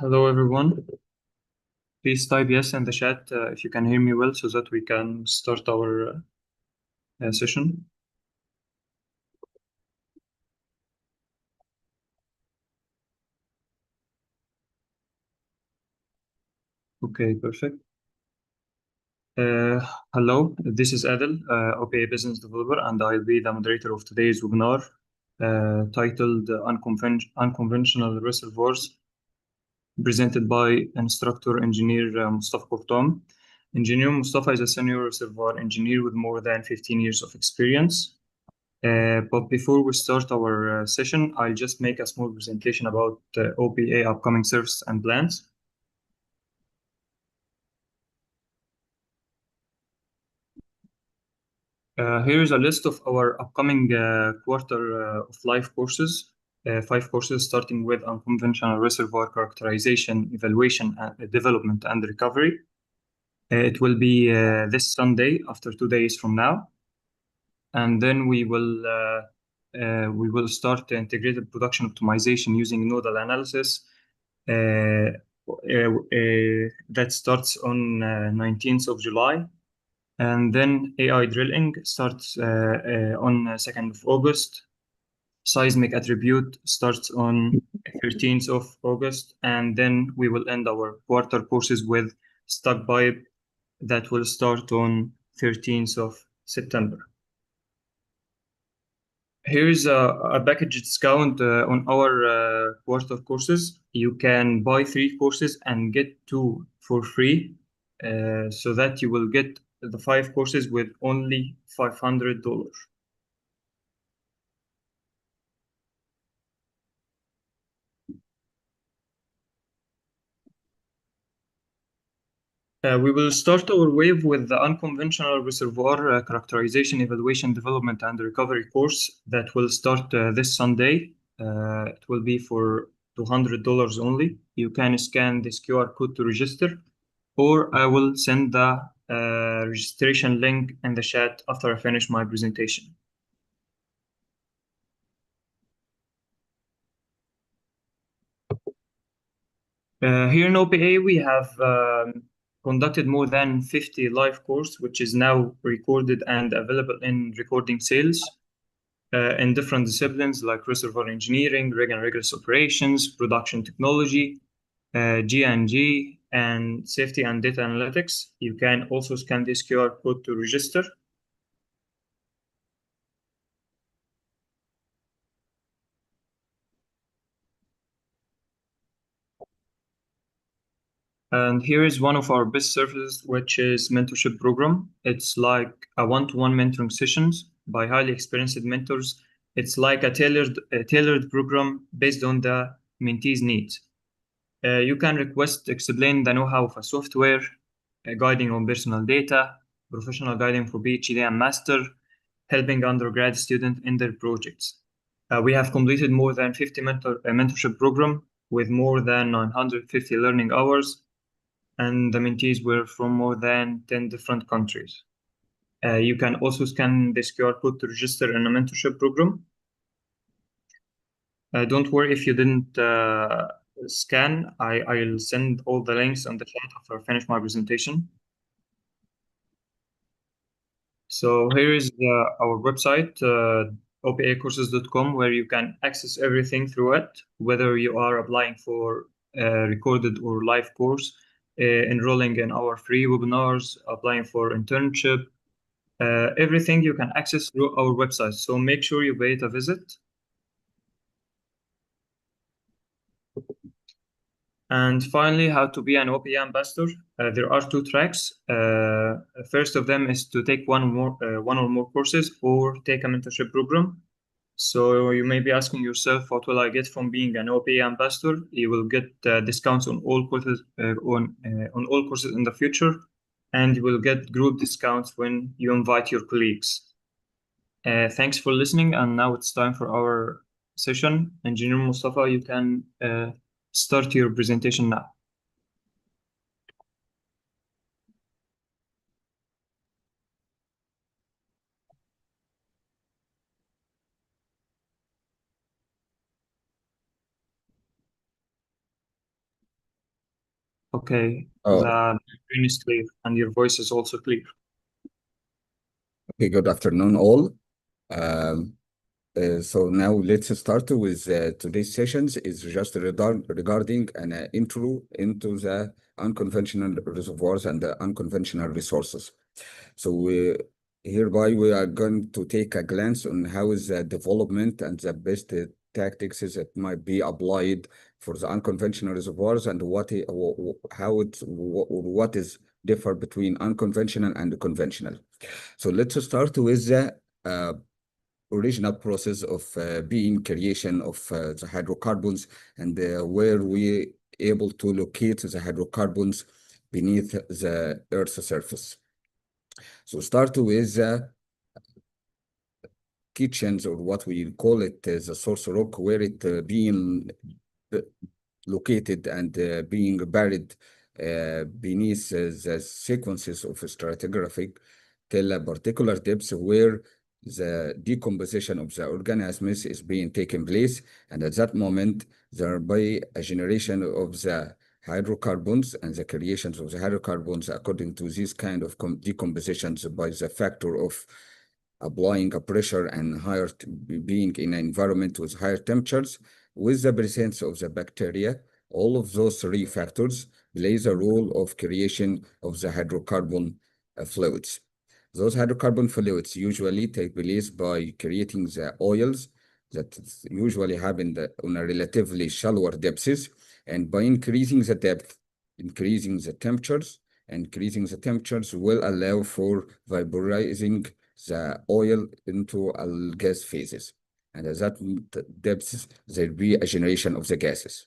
Hello, everyone. Please type yes in the chat if you can hear me well so that we can start our session. Okay, perfect. Uh, Hello, this is Adel, OPA business developer, and I'll be the moderator of today's webinar titled Unconventional Reservoirs, presented by instructor engineer Mustafa Kurtam. Engineer Mustafa is a senior reservoir engineer with more than 15 years of experience. But before we start our session, I'll just make a small presentation about OPA upcoming services and plans. Here is a list of our upcoming quarter of live courses, 5 courses starting with unconventional reservoir characterization, evaluation, development, and recovery. It will be this Sunday after 2 days from now. And then we will start integrated production optimization using nodal analysis. That starts on 19th of July. And then AI drilling starts on 2nd of August. Seismic attribute starts on 13th of August. And then we will end our quarter courses with stuck pipe that will start on 13th of September. Here's a package discount on our quarter courses. You can buy 3 courses and get 2 for free, so that you will get the 5 courses with only $500. We will start our wave with the unconventional reservoir characterization, evaluation, development, and recovery course that will start this Sunday. It will be for $200 only. You can scan this QR code to register, or I will send the registration link in the chat after I finish my presentation. Here in OPA, we have conducted more than 50 live courses, which is now recorded and available in recording sales in different disciplines like reservoir engineering, rig and rigorous operations, production technology, G&G, and safety and data analytics. You can also scan this QR code to register. And here is one of our best services, which is mentorship program. It's like a one-to-one mentoring sessions by highly experienced mentors. It's like a tailored program based on the mentee's needs. You can request explain the know-how of a software, guiding on personal data, professional guiding for PhD and master, helping undergrad students in their projects. We have completed more than 50 mentorship program with more than 950 learning hours, and the mentees were from more than 10 different countries. You can also scan this QR code to register in a mentorship program. Don't worry if you didn't scan. I'll send all the links on the chat after I finish my presentation. So here is our website, opacourses.com, where you can access everything through it, whether you are applying for a recorded or live course, enrolling in our free webinars, applying for internship, everything you can access through our website. So make sure you pay it a visit. And finally, how to be an OPA ambassador. There are 2 tracks. First of them is to take one or more courses or take a mentorship program. So you may be asking yourself, what will I get from being an OPA ambassador? You will get discounts on all courses on all courses in the future, and you will get group discounts when you invite your colleagues. Thanks for listening, and now it's time for our session. Engineer Mustafa, you can start your presentation now. Okay, Oh, the screen is clear and your voice is also clear. okay, good afternoon, all. Um, so now let's start with today's sessions is just regarding an intro into the unconventional reservoirs and the unconventional resources. So hereby we are going to take a glance on how is the development and the best tactics that might be applied for the unconventional reservoirs and how what is differ between unconventional and conventional. So let's start with the uh, original process of being creation of the hydrocarbons and where we able to locate the hydrocarbons beneath the Earth's surface. So start with kitchens or what we call it as a source rock where it being uh, located and being buried beneath the sequences of stratigraphic till a particular depth where the decomposition of the organisms is being taken place, and at that moment there be a generation of the hydrocarbons and the creations of the hydrocarbons according to this kind of decompositions by the factor of applying a pressure and being in an environment with higher temperatures with the presence of the bacteria. All of those three factors plays a role of creation of the hydrocarbon fluids. Those hydrocarbon fluids usually take place by creating the oils that usually happen on a relatively shallower depths, and by increasing the depth, increasing the temperatures, increasing the temperatures will allow for vaporizing the oil into gas phases. And at that depth, there will be a generation of the gases.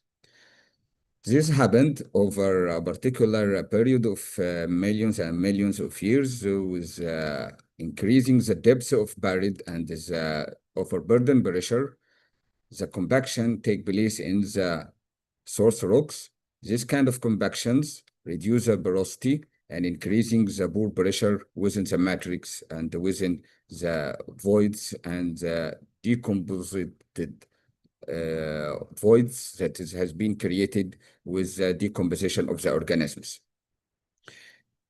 This happened over a particular period of millions and millions of years with increasing the depth of buried and the overburden pressure. The compaction take place in the source rocks. This kind of compactions reduce the porosity and increasing the pore pressure within the matrix and within the voids and the decomposed voids that has been created with the decomposition of the organisms.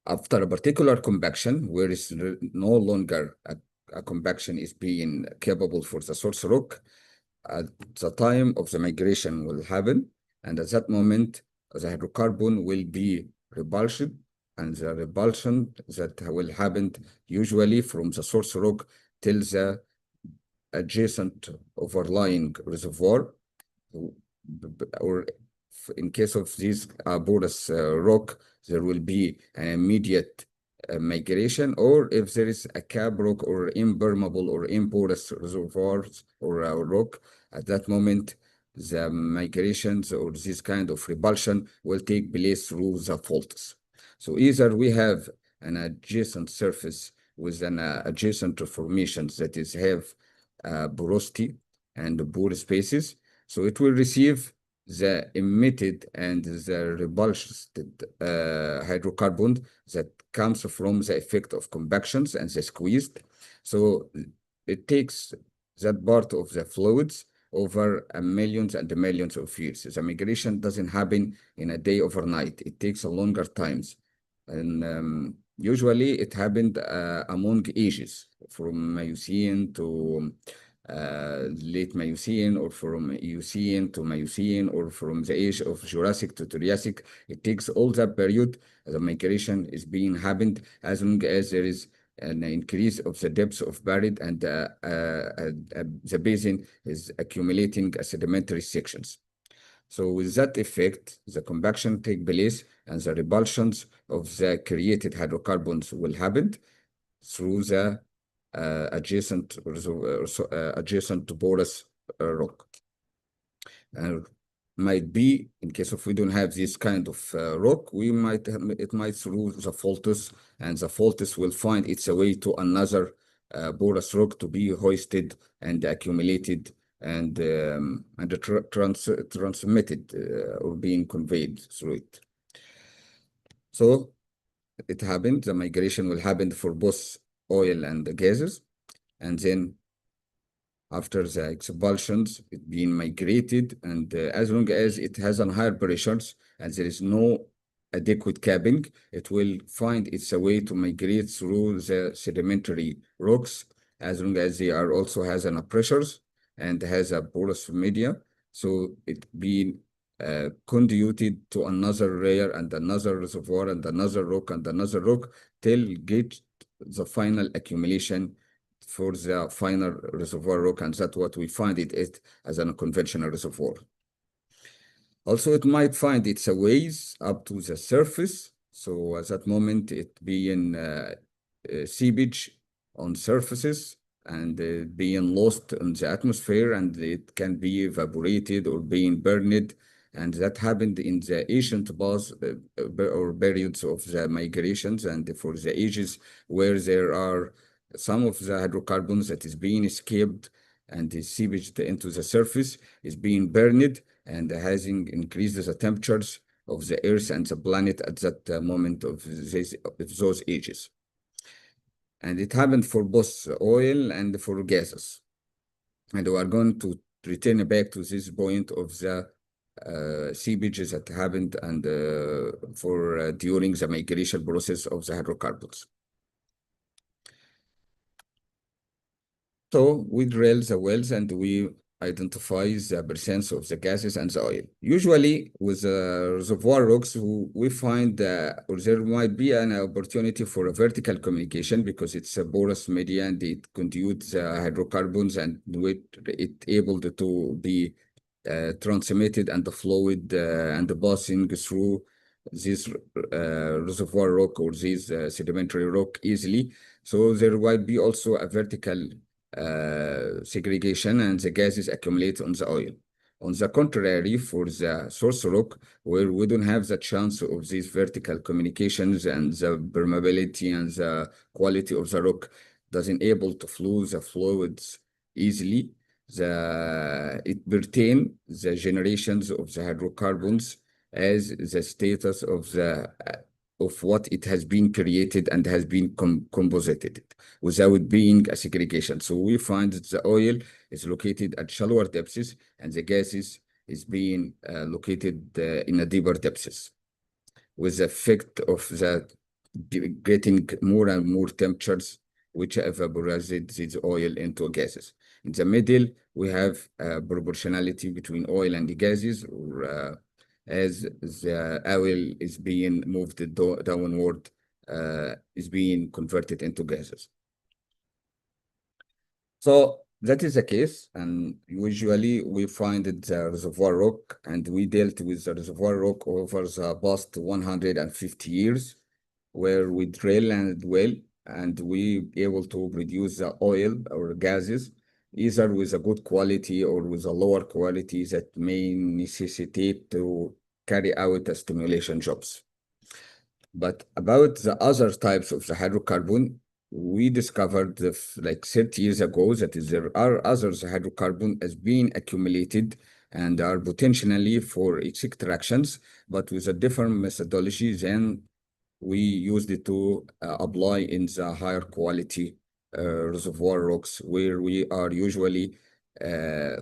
After a particular compaction, where is no longer a compaction is being capable for the source rock, at the time of the migration will happen, and at that moment, the hydrocarbon will be repulsed, and the repulsion that will happen usually from the source rock till the adjacent overlying reservoir, or in case of this porous rock, there will be an immediate migration, or if there is a cap rock or impermeable or imporous reservoirs or rock, at that moment, the migrations or this kind of repulsion will take place through the faults. So either we have an adjacent surface with an adjacent formations that is have porosity and pore spaces, so it will receive the emitted and the repulsed hydrocarbon that comes from the effect of compactions and the squeezed. So it takes that part of the fluids over millions and millions of years. The migration doesn't happen in a day overnight. It takes a longer times. And usually it happened among ages from Miocene to late Miocene, or from Eocene to Miocene, or from the age of Jurassic to Triassic. It takes all that period. The migration is being happened as long as there is an increase of the depth of buried and the basin is accumulating sedimentary sections. So with that effect, the compaction take place and the repulsions of the created hydrocarbons will happen through the adjacent porous rock. Might be in case if we don't have this kind of rock, it might through the faults, and the faults will find its way to another porous rock to be hoisted and accumulated and transmitted or being conveyed through it. So it happened. The migration will happen for both oil and the gases, and then after the expulsions, it being migrated, and as long as it has on higher pressures and there is no adequate capping, it will find its a way to migrate through the sedimentary rocks, as long as they are also has an pressures and has a porous media. So it being conducted to another layer and another reservoir and another rock and another rock till get the final accumulation for the final reservoir rock, and that's what we find it is as an unconventional reservoir. Also, it might find its ways up to the surface. So at that moment, it being seepage on surfaces and being lost in the atmosphere, and it can be evaporated or being burned. And that happened in the ancient past or periods of the migrations, and for the ages where there are some of the hydrocarbons that is being escaped and is seepaged into the surface is being burned and having increased the temperatures of the earth and the planet at that moment of those ages. And it happened for both oil and for gases. And we are going to return back to this point of the seepages that happened and for during the migration process of the hydrocarbons. So we drill the wells and we identify the percent of the gases and the oil. Usually with reservoir rocks, we find or there might be an opportunity for a vertical communication because it's a porous media and it conduits hydrocarbons and it able to be transmitted and the fluid and the passing through this reservoir rock or this sedimentary rock easily. So there might be also a vertical segregation and the gases accumulate on the oil. On the contrary, for the source rock, where we don't have the chance of these vertical communications and the permeability and the quality of the rock doesn't able to flow the fluids easily, it pertain the generations of the hydrocarbons as the status of the of what it has been created and has been composited without being a segregation. So we find that the oil is located at shallower depths and the gases is being located in a deeper depths, with the effect of the getting more and more temperatures which evaporated this oil into gases. In the middle, we have proportionality between oil and the gases, or as the oil is being moved downward, is being converted into gases. So that is the case, and usually we find the reservoir rock, and we dealt with the reservoir rock over the past 150 years, where we drill and well, and we able to produce the oil or gases, either with a good quality or with a lower quality that may necessitate to carry out stimulation jobs. But about the other types of the hydrocarbon, we discovered like 30 years ago that there are other hydrocarbon as being accumulated and are potentially for its extractions, but with a different methodology than we used it to apply in the higher quality reservoir rocks, where we are usually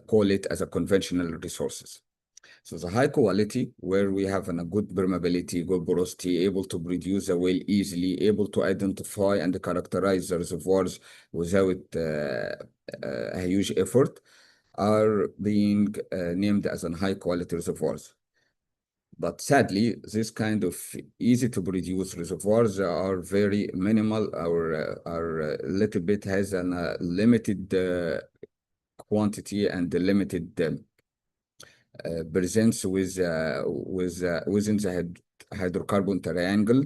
call it as a conventional resources. So the high quality, where we have a good permeability, good porosity, able to produce a well easily, able to identify and characterize the reservoirs without a huge effort, are being named as high quality reservoirs. But sadly, this kind of easy to produce reservoirs are very minimal or are a little bit has a limited quantity and the limited presence within the hydrocarbon triangle,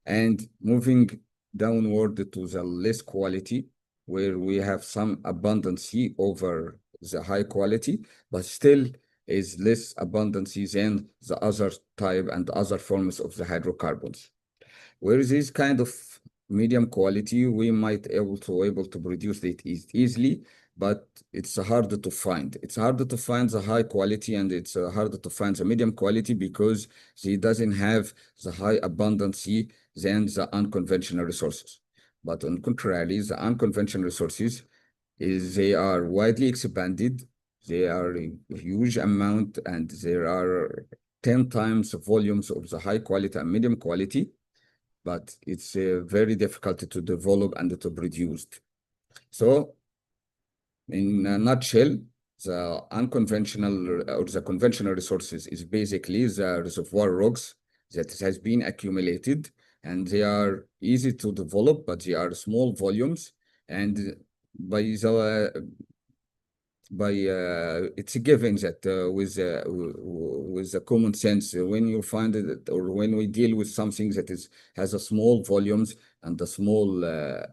and moving downward to the less quality, where we have some abundancy over the high quality, but still is less abundancy than the other type and other forms of the hydrocarbons. Where this kind of medium quality, we might able to produce it easily, but it's harder to find. It's harder to find the high quality and it's harder to find the medium quality because it doesn't have the high abundancy than the unconventional resources. But on contrary, the unconventional resources they are widely expanded. They are a huge amount and there are 10 times the volumes of the high quality and medium quality, but it's very difficult to develop and to produce. So in a nutshell, the unconventional or the conventional resources is basically the reservoir rocks that has been accumulated, and they are easy to develop, but they are small volumes. And by the it's a given that with the common sense, when you find it or when we deal with something that has a small volumes and a small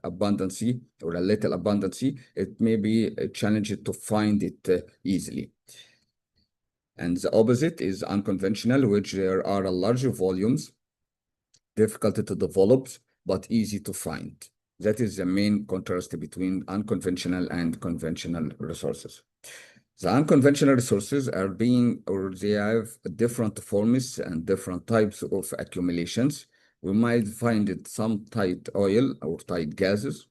abundancy or a little abundancy, it may be a challenge to find it easily. And the opposite is unconventional, which there are larger volumes, difficult to develop, but easy to find. That is the main contrast between unconventional and conventional resources. The unconventional resources are being, or they have different forms and different types of accumulations. We might find it some tight oil or tight gases,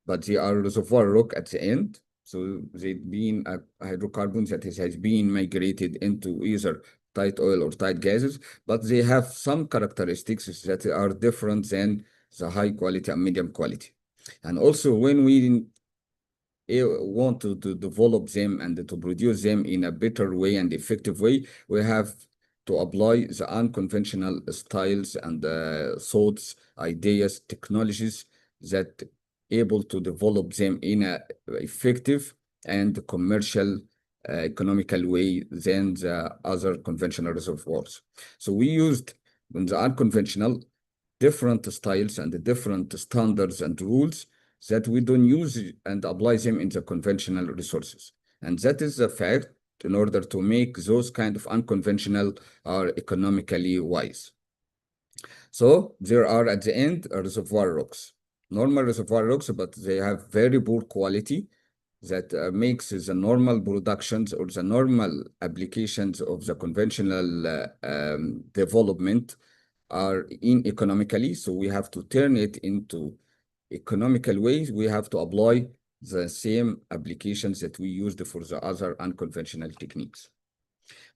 but they are reservoir rock at the end. So they've been hydrocarbons that has been migrated into either tight oil or tight gases, but they have some characteristics that are different than the high quality and medium quality. And also when we want to develop them and to produce them in a better way and effective way, we have to apply the unconventional styles and thoughts, ideas, technologies that able to develop them in a effective and commercial economical way than the other conventional reservoirs. So we used in the unconventional different styles and different standards and rules that we don't use and apply them in the conventional resources. And that is a fact in order to make those kind of unconventional are economically wise. So there are at the end reservoir rocks, normal reservoir rocks, but they have very poor quality that makes the normal productions or the normal applications of the conventional development are uneconomically. So we have to turn it into economical ways. We have to apply the same applications that we used for the other unconventional techniques.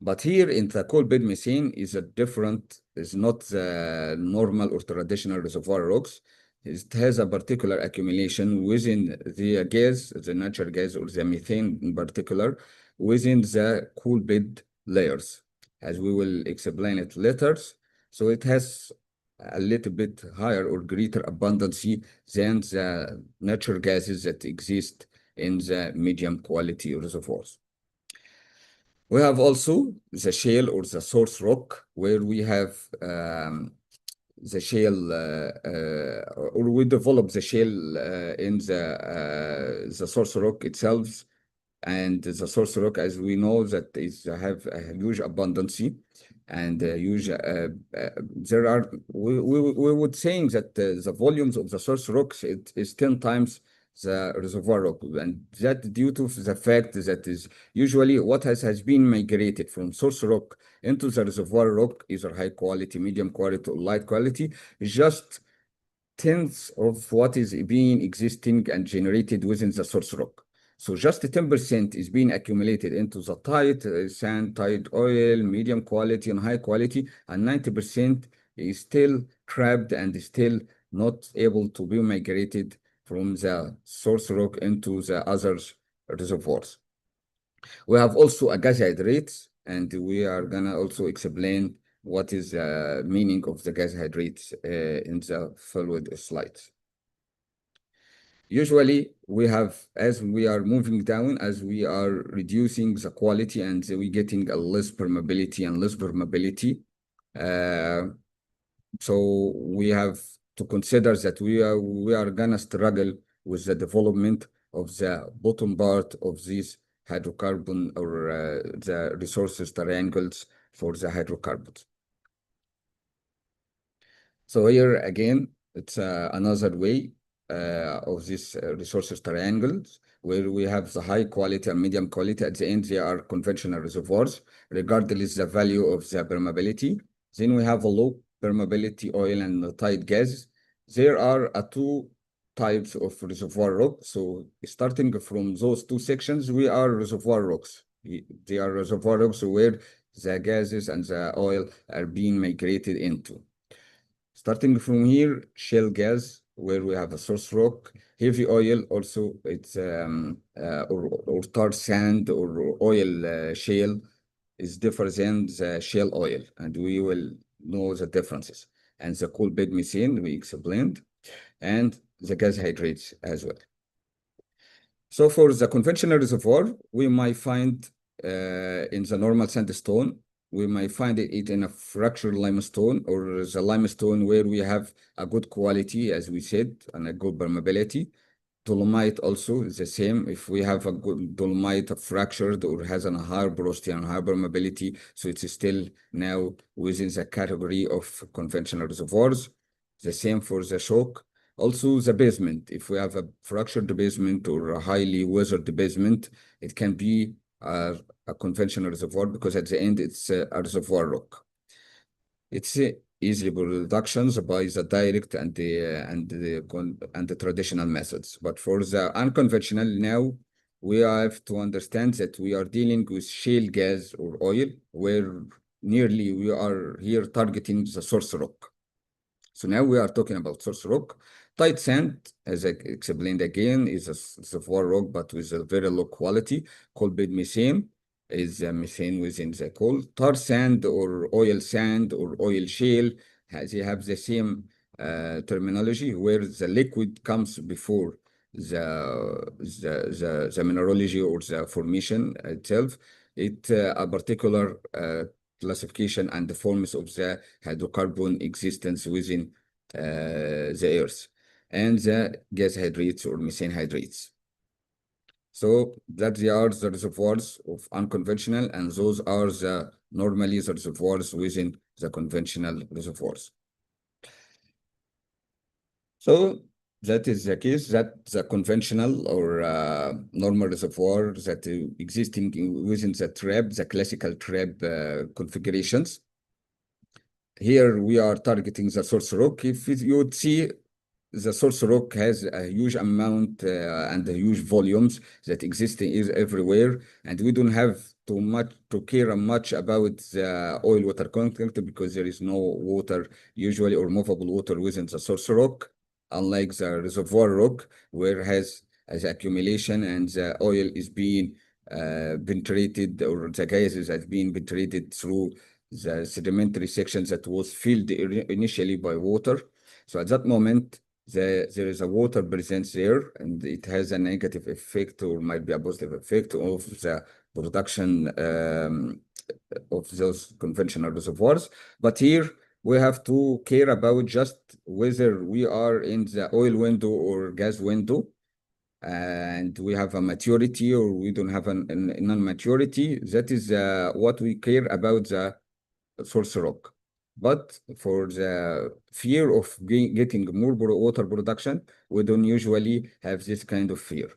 But here in the coal bed methane is not the normal or traditional reservoir rocks. It has a particular accumulation within the gas, the natural gas or the methane in particular, within the cool bed layers, as we will explain it later. So it has a little bit higher or greater abundancy than the natural gases that exist in the medium quality reservoirs. We have also the shale or the source rock, where we have the shale, or we develop the shale in the source rock itself. And the source rock, as we know, that is have a huge abundancy and huge. There are we would saying that the volumes of the source rocks is 10 times the reservoir rock, and that due to the fact that is usually what has been migrated from source rock into the reservoir rock, either high quality, medium quality, or light quality, just tenths of what is being existing and generated within the source rock. So just 10% is being accumulated into the tight sand, tight oil, medium quality, and high quality, and 90% is still trapped and is still not able to be migrated from the source rock into the other reservoirs. We have also a gas hydrates, and we are gonna also explain what is the meaning of the gas hydrates in the following slides. Usually, we have, as we are moving down, as we are reducing the quality and we getting a less permeability and less permeability. So we have to consider that we are gonna struggle with the development of the bottom part of these hydrocarbon or the resources triangles for the hydrocarbons. So here again, it's another way of these resources triangles, where we have the high quality and medium quality. At the end, they are conventional reservoirs, regardless the value of the permeability. Then we have a low permeability oil and tight gas. There are two types of reservoir rock. So starting from those two sections, we are reservoir rocks. They are reservoir rocks where the gases and the oil are being migrated into. Starting from here, shale gas, where we have a source rock, heavy oil, also it's or tar sand or oil shale is different than the shale oil, and we will know the differences. And the coal bed methane we explained, and the gas hydrates as well. So for the conventional reservoir, we might find in the normal sandstone, we might find it in a fractured limestone or the limestone where we have a good quality, as we said, and a good permeability. Dolomite also is the same. If we have a good dolomite fractured or has a higher porosity and higher permeability, so it's still now within the category of conventional reservoirs. The same for the shock. Also, the basement. If we have a fractured basement or a highly weathered basement, it can be a conventional reservoir because at the end it's a reservoir rock. It's easily reductions by the direct and the traditional methods. But for the unconventional now, we have to understand that we are dealing with shale gas or oil, where nearly we are here targeting the source rock. So now we are talking about source rock. Tight sand, as I explained again, is a reservoir rock, but with a very low quality. Coal bed methane is methane within the coal. Tar sand or oil sand or oil shale, they have the same terminology, where the liquid comes before the mineralogy or the formation itself. It a particular classification and the forms of the hydrocarbon existence within the earth, and the gas hydrates or methane hydrates. So that they are the reservoirs of unconventional, and those are the normally the reservoirs within the conventional reservoirs. So that is the case that the conventional or normal reservoir that existing within the trap, the classical trap configurations. Here we are targeting the source rock. If you would see, the source rock has a huge amount and a huge volumes that exist is everywhere, and we don't have to care much about the oil water content because there is no water usually or movable water within the source rock, unlike the reservoir rock where has as accumulation and the oil is being penetrated, or the gases has been penetrated through the sedimentary sections that was filled initially by water. So at that moment, there is a water presence there, and it has a negative effect or might be a positive effect of the production of those conventional reservoirs. But here we have to care about just whether we are in the oil window or gas window, and we have a maturity or we don't have a non-maturity. That is what we care about the source rock. But for the fear of getting more water production, we don't usually have this kind of fear.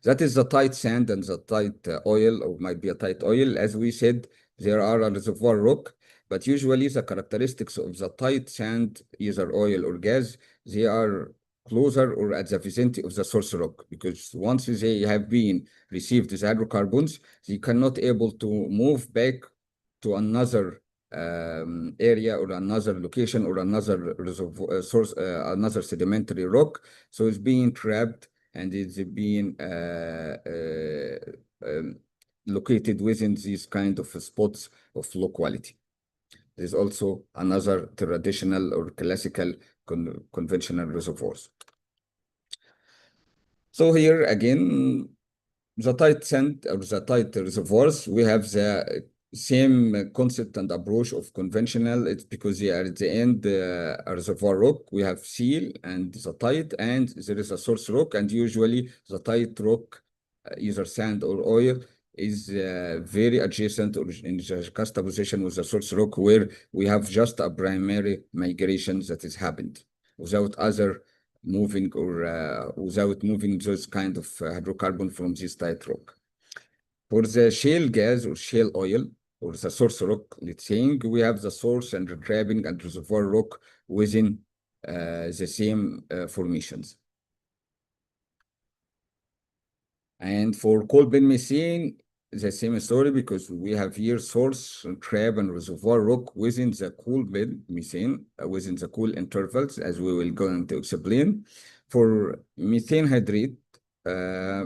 That is the tight sand and the tight oil, or might be a tight oil. As we said, there are a reservoir rock, but usually the characteristics of the tight sand, either oil or gas, they are closer or at the vicinity of the source rock, because once they have been received as hydrocarbons, they cannot able to move back to another area or another location or another reservoir source, another sedimentary rock. So it's being trapped and it's being located within these kind of spots of low quality. There's also another traditional or classical conventional reservoirs. So here again, the tight sand or the tight reservoirs, we have the same concept and approach of conventional. It's because they are at the end a reservoir rock. We have seal and the tight, and there is a source rock, and usually the tight rock, either sand or oil, is very adjacent or in the juxtaposition with the source rock, where we have just a primary migration that has happened without other moving or without moving those kind of hydrocarbon from this tight rock. For the shale gas or shale oil or the source rock, let's say, we have the source and the trapping and reservoir rock within the same formations. And for coal bin methane, the same story because we have here source, trap, and reservoir rock within the cool bed methane, within the cool intervals, as we will go into explain. For methane hydrate, uh,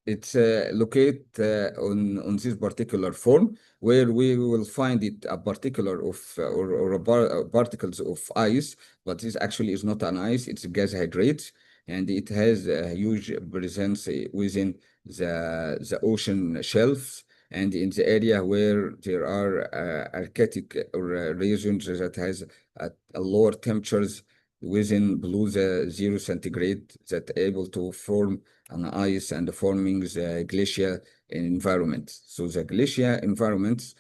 it's located on this particular form where we will find it a particular of or particles of ice, but this actually is not an ice, it's gas hydrates, and it has a huge presence within the ocean shelves and in the area where there are arctic or regions that has a lower temperatures within below the 0 centigrade that able to form an ice and forming the glacier environment. So the glacier environments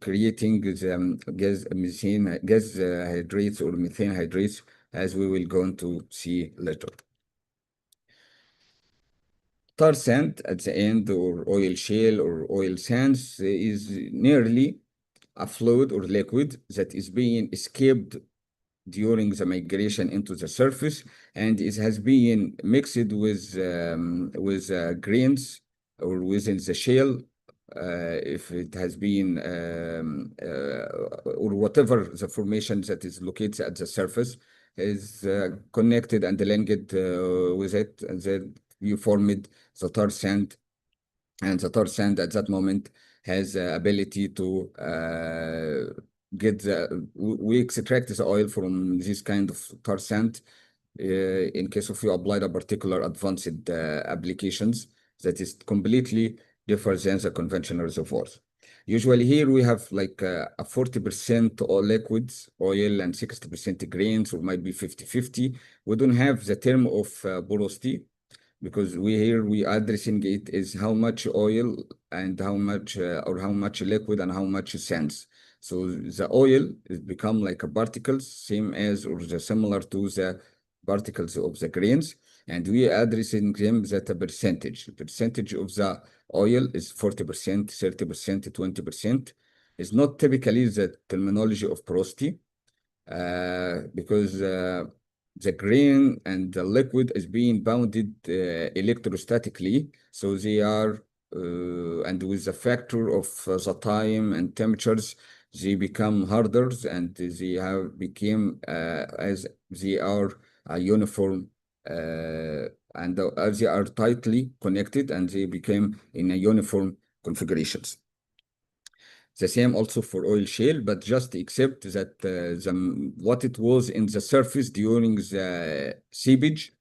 creating the gas methane gas hydrates or methane hydrates, as we will go on to see later. Tar sand at the end, or oil shale or oil sands, is nearly a fluid or liquid that is being escaped during the migration into the surface, and it has been mixed with grains or within the shale, if it has been or whatever the formation that is located at the surface is connected and linked with it, and then you formed the tar sand. And the tar sand at that moment has the ability to get we extract the oil from this kind of tar sand in case of you applied a particular advanced applications that is completely different than the conventional reservoirs. Usually here we have like a 40% oil liquids, oil, and 60% grains, or might be 50-50. We don't have the term of porosity, because we addressing it is how much oil and how much or how much liquid and how much sands. So the oil is become like a particles, same as or the similar to the particles of the grains, and we addressing them that a percentage. The percentage of the oil is 40%, 30%, 20%. It's not typically the terminology of porosity, because the grain and the liquid is being bounded electrostatically, so they are and with the factor of the time and temperatures, they become harder, and they have become as they are uniform, and as they are tightly connected, and they became in a uniform configurations. The same also for oil shale, but just except that what it was in the surface during the seepage,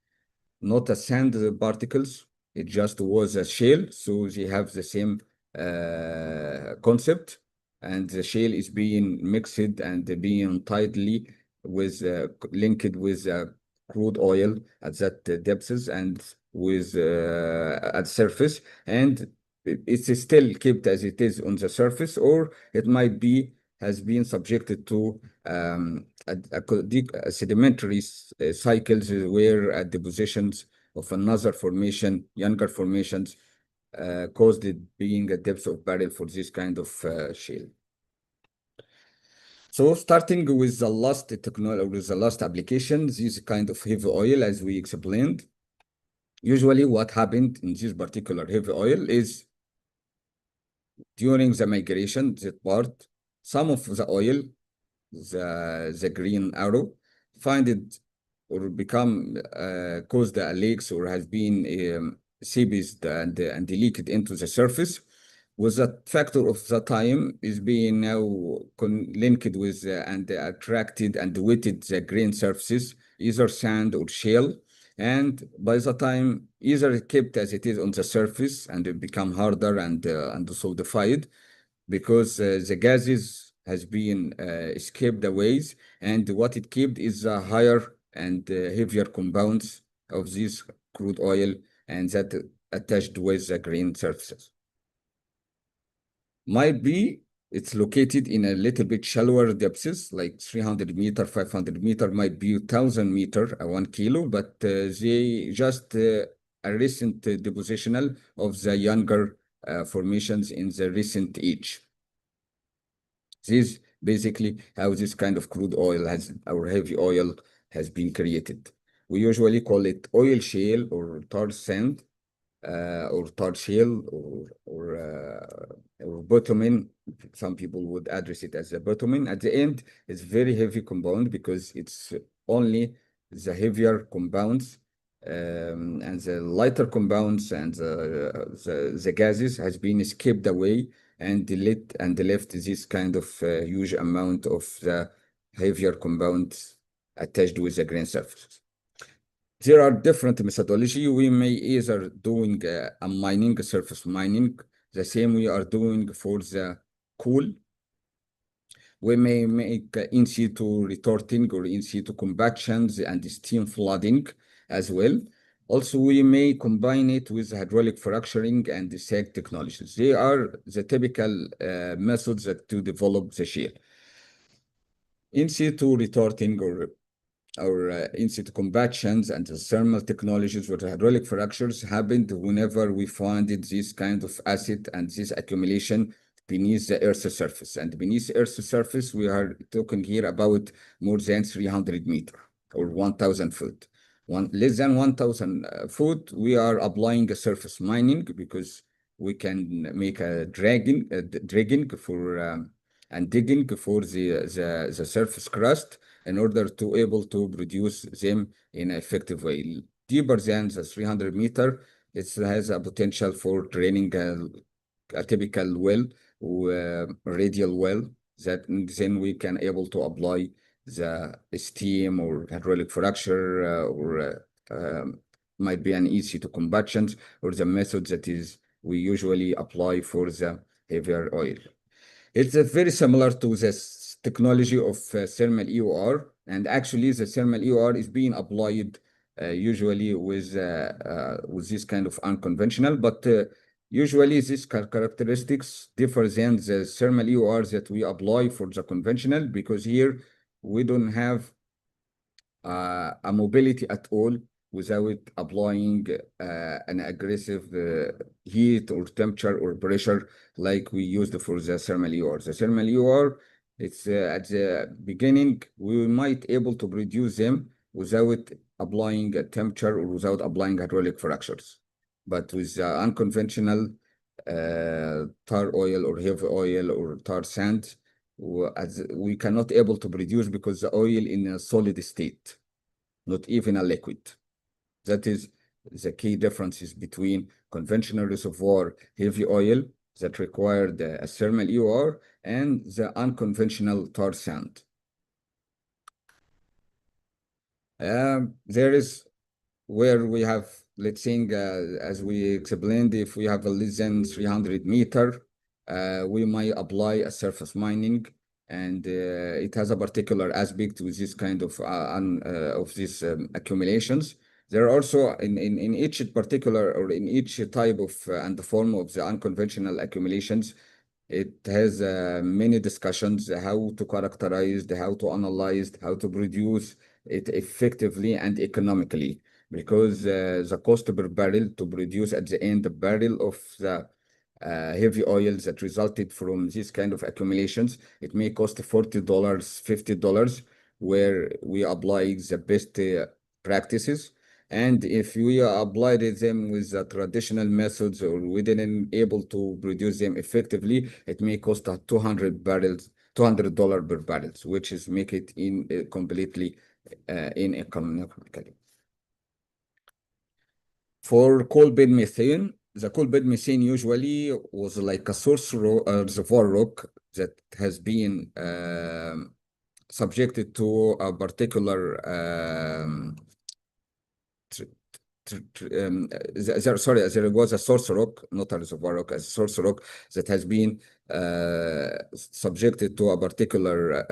not a sand particles, it just was a shale. So they have the same concept, and the shale is being mixed and being tightly with linked with crude oil at that depths and with at surface, and it's still kept as it is on the surface, or it might be has been subjected to sedimentary cycles where depositions of another formation, younger formations, caused it being a depth of barrel for this kind of shale. So starting with the last technology, with the last application, this kind of heavy oil, as we explained, usually what happened in this particular heavy oil is during the migration, that part, some of the oil, the green arrow, find it or become caused a leaks or has been seepaged and leaked into the surface. With that factor of the time is being now linked with and attracted and wetted the green surfaces, either sand or shale. And by the time either it kept as it is on the surface and it become harder and solidified, because the gases has been escaped the ways, and what it kept is higher and heavier compounds of this crude oil, and that attached with the green surfaces. Might be it's located in a little bit shallower depths, like 300 meter, 500 meter, might be 1,000 meter, 1 kilo, but they just a recent depositional of the younger formations in the recent age. This is basically how this kind of crude oil has, or heavy oil has been created. We usually call it oil shale or tar sand, or tar shale or bitumen. Some people would address it as a bitumen. At the end, it's very heavy compound because it's only the heavier compounds and the lighter compounds and the gases has been skipped away and left this kind of huge amount of the heavier compounds attached with the grain surfaces. There are different methodology. We may either doing a mining, a surface mining, the same we are doing for the coal. We may make in situ retorting or in situ compactions and steam flooding as well. Also, we may combine it with hydraulic fracturing and the SAG technologies. They are the typical methods that to develop the shale. In situ retorting or in situ compactions and the thermal technologies with hydraulic fractures happened whenever we find this kind of acid and this accumulation beneath the Earth's surface. And beneath the Earth's surface, we are talking here about more than 300 meters or 1,000 foot. Less than 1,000 foot, we are applying a surface mining because we can make a dragging for and digging for the surface crust in order to able to produce them in an effective way. Deeper than the 300 meter, it has a potential for draining a typical well, radial well, that then we can able to apply the steam or hydraulic fracture or might be an easy to combustion or the method that is we usually apply for the heavier oil. It's very similar to this technology of thermal EOR, and actually the thermal EOR is being applied usually with this kind of unconventional, but usually these characteristics differ than the thermal EOR that we apply for the conventional, because here we don't have a mobility at all without applying an aggressive heat or temperature or pressure like we used for the thermal EOR. The thermal EOR, it's at the beginning, we might able to produce them without applying a temperature or without applying hydraulic fractures. But with unconventional tar oil or heavy oil or tar sand, as we cannot able to produce because the oil in a solid state, not even a liquid. That is the key differences between conventional reservoir heavy oil that required a thermal EOR and the unconventional tar sand. There is where we have, let's say, as we explained, if we have a less than 300 meter, we might apply a surface mining, and it has a particular aspect with this kind of these accumulations. There are also in each particular or in each type of and the form of the unconventional accumulations, it has many discussions how to characterize, how to analyze, how to produce it effectively and economically, because the cost per barrel to produce at the end a barrel of the heavy oils that resulted from this kind of accumulations, it may cost $40, $50, where we apply the best practices. And if we applied them with the traditional methods or we didn't able to produce them effectively, it may cost $200 per barrel, which is make it in completely uneconomically. For coal bed methane, the coal bed methane usually was like a source reservoir rock that has been subjected to a particular there was a source rock, not a reservoir rock, a source rock that has been subjected to a particular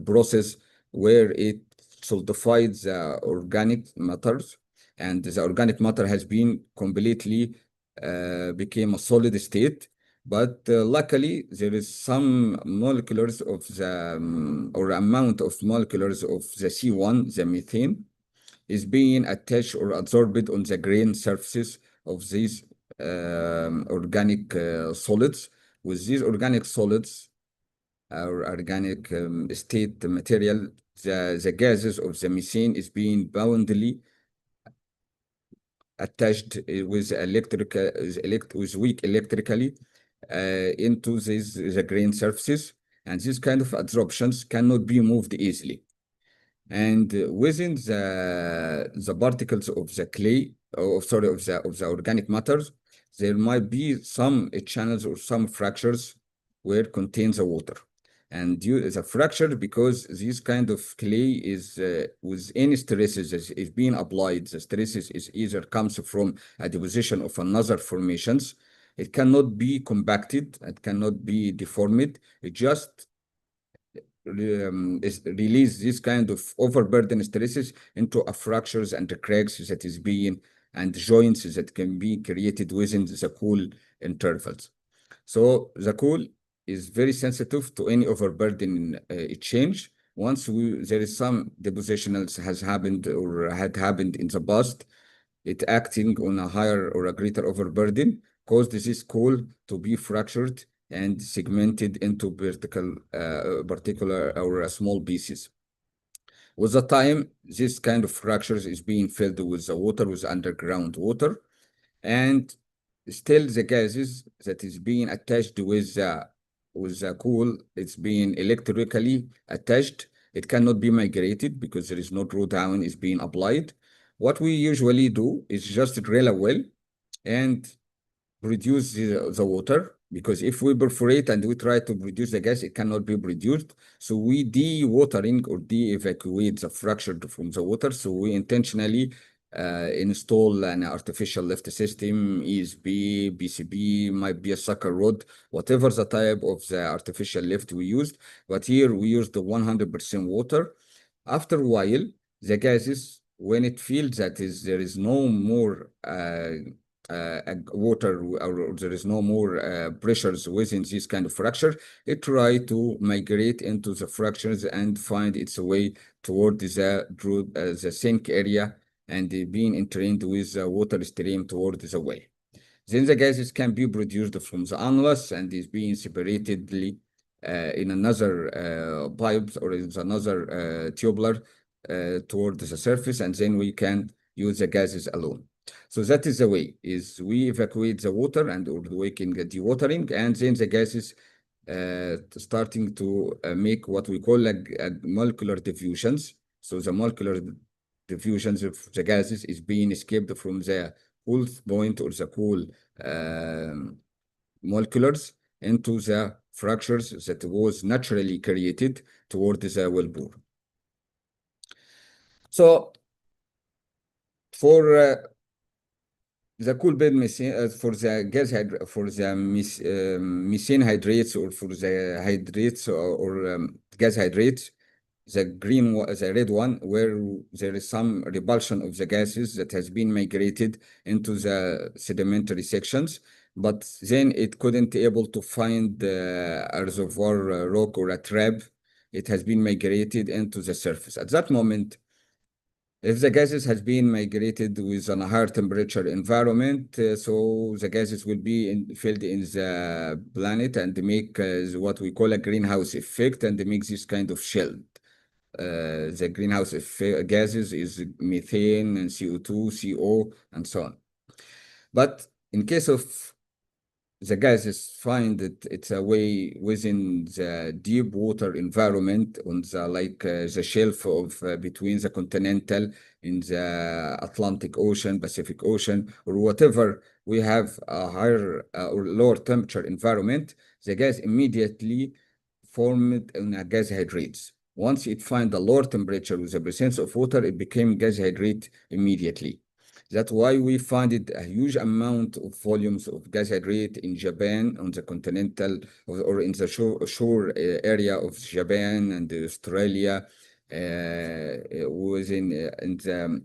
process where it solidified the organic matters, and the organic matter has been completely became a solid state. But luckily, there is some molecules of the or amount of molecules of the C1, the methane, is being attached or absorbed on the grain surfaces of these organic solids. With these organic solids or organic state material, the gases of the methane is being boundly attached with weak electrically into the grain surfaces, and these kind of adsorptions cannot be moved easily. And within the particles of the clay, or sorry, of the organic matters, there might be some channels or some fractures where contains the water. And the fracture, because this kind of clay is with any stresses is being applied, the stresses is either comes from a deposition of another formations. It cannot be compacted, it cannot be deformed. It just release this kind of overburden stresses into a fractures and the cracks that is being and joints that can be created within the cool intervals. So the cool is very sensitive to any overburden change. Once there is some depositionals has happened or had happened in the past, it acting on a higher or a greater overburden caused this cool to be fractured and segmented into particular or small pieces. With the time, this kind of fractures is being filled with the water, with underground water, and still the gases that is being attached with the cool, it's being electrically attached. It cannot be migrated because there is no drawdown is being applied. What we usually do is just drill a well and produce the water, because if we perforate and we try to produce the gas, it cannot be produced. So we de-watering or de-evacuate the fracture from the water. So we intentionally install an artificial lift system, ESB, BCB, might be a sucker rod, whatever the type of the artificial lift we used. But here we used the 100% water. After a while, the gases, when it feels that there is no more water or there is no more pressures within this kind of fracture, it try to migrate into the fractures and find its way toward the sink area and being entrained with the water stream toward the well. Then the gases can be produced from the annulus and is being separatedly in another pipes or in another tubular toward the surface, and then we can use the gases alone. So that is the way, is we evacuate the water and or we can get dewatering, and then the gases starting to make what we call like molecular diffusions. So the molecular diffusions of the gases is being escaped from the cool point or the cool moleculars into the fractures that was naturally created toward the wellbore. So for the cool bed methane, for the methane hydrates or for the hydrates or gas hydrates, the red one, where there is some repulsion of the gases that has been migrated into the sedimentary sections, but then it couldn't able to find a reservoir rock or a trap. It has been migrated into the surface. At that moment, if the gases has been migrated with a higher temperature environment, so the gases will be filled in the planet and make what we call a greenhouse effect and make this kind of shell. The greenhouse gases is methane and CO2, CO, and so on. But in case of the gases find that it's a way within the deep water environment on the the shelf of between the continental in the Atlantic Ocean, Pacific Ocean, or whatever, we have a higher or lower temperature environment, the gas immediately formed in a gas hydrates. Once it find a lower temperature with the presence of water, it became gas hydrate immediately. That's why we find it a huge amount of volumes of gas hydrate in Japan, on the continental or in the shore area of Japan and Australia, within in the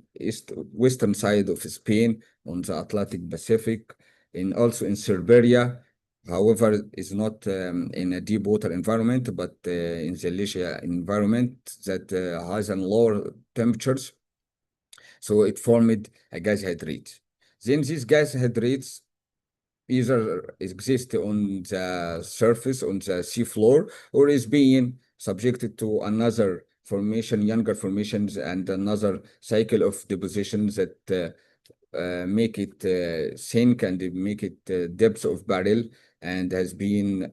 western side of Spain, on the Atlantic Pacific, and also in Siberia. However, it's not in a deep water environment, but in the leisure environment that has a lower temperatures. So it formed a gas hydrate. Then these gas hydrates either exist on the surface, on the sea floor, or is being subjected to another formation, younger formations, and another cycle of depositions that make it sink and make it depth of barrel, and has been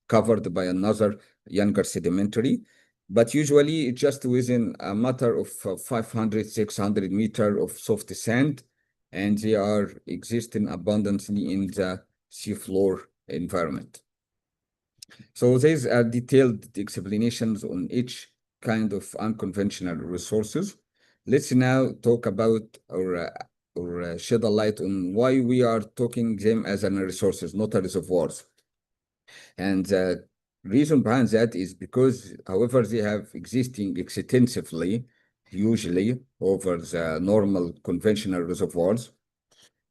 covered by another younger sedimentary. But usually it's just within a matter of 500, 600 meter of soft sand, and they are existing abundantly in the seafloor environment. So these are detailed explanations on each kind of unconventional resources. Let's now talk about or shed a light on why we are talking them as an resources, not a reservoirs. And the reason behind that is because, however, they have existing extensively, usually over the normal conventional reservoirs,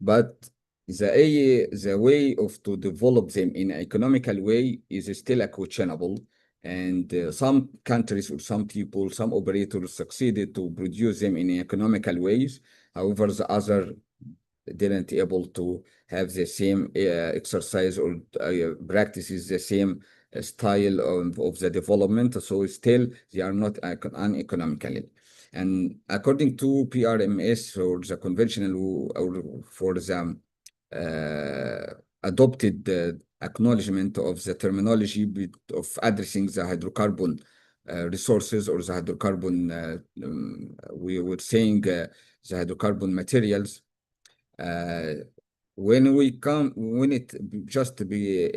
but the way of to develop them in an economical way is still a questionable. And some countries or some people, some operators succeeded to produce them in economical ways. However, the other didn't able to have the same exercise or practices the same style of the development. So still they are not uneconomically. And according to PRMS, or the conventional, or for the adopted acknowledgement of the terminology of addressing the hydrocarbon resources, or the hydrocarbon, we were saying the hydrocarbon materials. When it just to be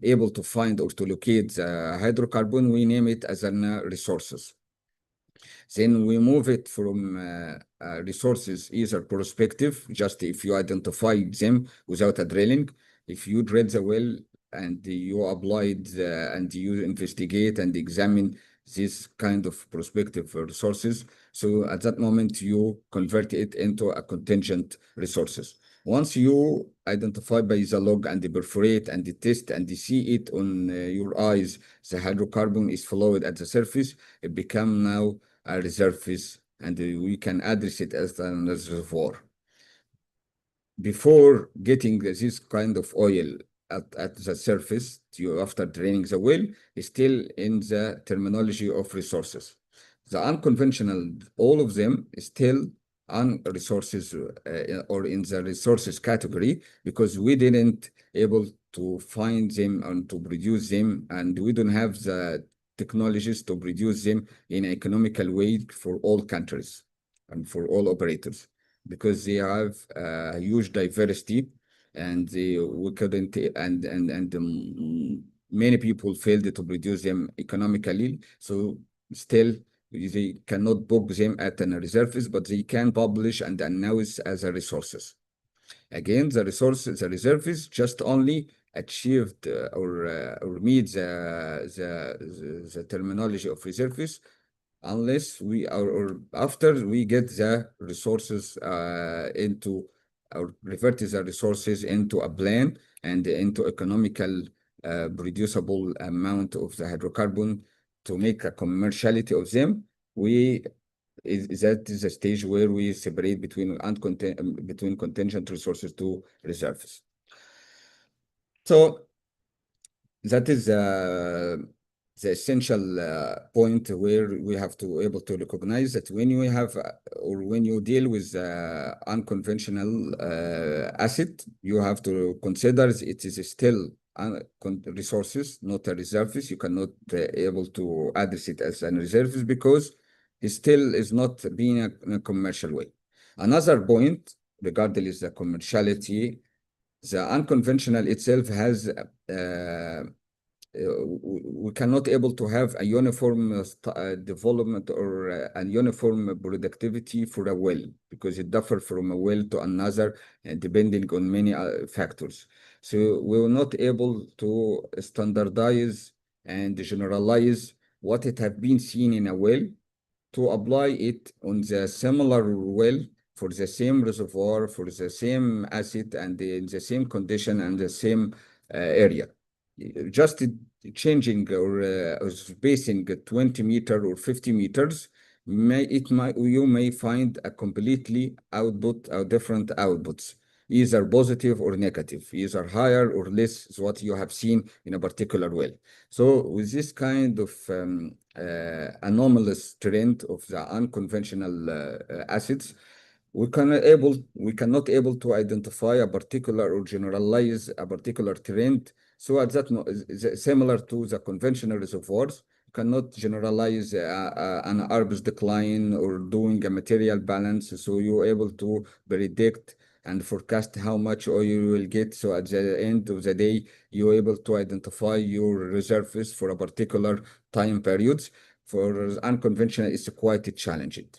able to find or to locate the hydrocarbon, we name it as an resources. Then we move it from resources either prospective, just if you identify them without a drilling. If you drill the well and you applied and you investigate and examine this kind of prospective resources, so at that moment you convert it into a contingent resources. Once you identify by the log and the perforate and the test and see it on your eyes, the hydrocarbon is flowed at the surface, it become now a reservoirs, and we can address it as a reservoir. Before getting this kind of oil at the surface, you after draining the well, is still in the terminology of resources. The unconventional, all of them is still on resources or in the resources category, because we didn't able to find them and to produce them, and we don't have the technologies to produce them in an economical way for all countries and for all operators, because they have a huge diversity, and we couldn't, and many people failed to produce them economically. So still they cannot book them at an reserves, but they can publish and announce as a resources. Again, the resources, the reserves just only achieved or meet the terminology of reserves, unless we are, or after we get the resources into, or revert the resources into a plan and into economical producible amount of the hydrocarbon to make a commerciality of them. That is a stage where we separate between between contingent resources to reserves. So that is the essential point where we have to able to recognize that when you have or when you deal with unconventional asset, you have to consider it is still resources, not a reserves. You cannot able to address it as a reserves because it still is not being in a commercial way. Another point, regardless the commerciality, the unconventional itself has we cannot able to have a uniform development or a uniform productivity for a well, because it differs from a well to another depending on many factors. So we were not able to standardize and generalize what it have been seen in a well to apply it on the similar well for the same reservoir, for the same asset, and in the same condition and the same area. Just changing or spacing 20 meters or 50 meters, you may find a completely output or different outputs, either positive or negative, either higher or less is what you have seen in a particular well. So with this kind of anomalous trend of the unconventional assets, we cannot able to identify a particular or generalize a particular trend. So at that is similar to the conventional reservoirs, you cannot generalize an arb's decline or doing a material balance. So you're able to predict and forecast how much oil you will get. So at the end of the day, you're able to identify your reserves for a particular time periods. For unconventional, it's quite challenging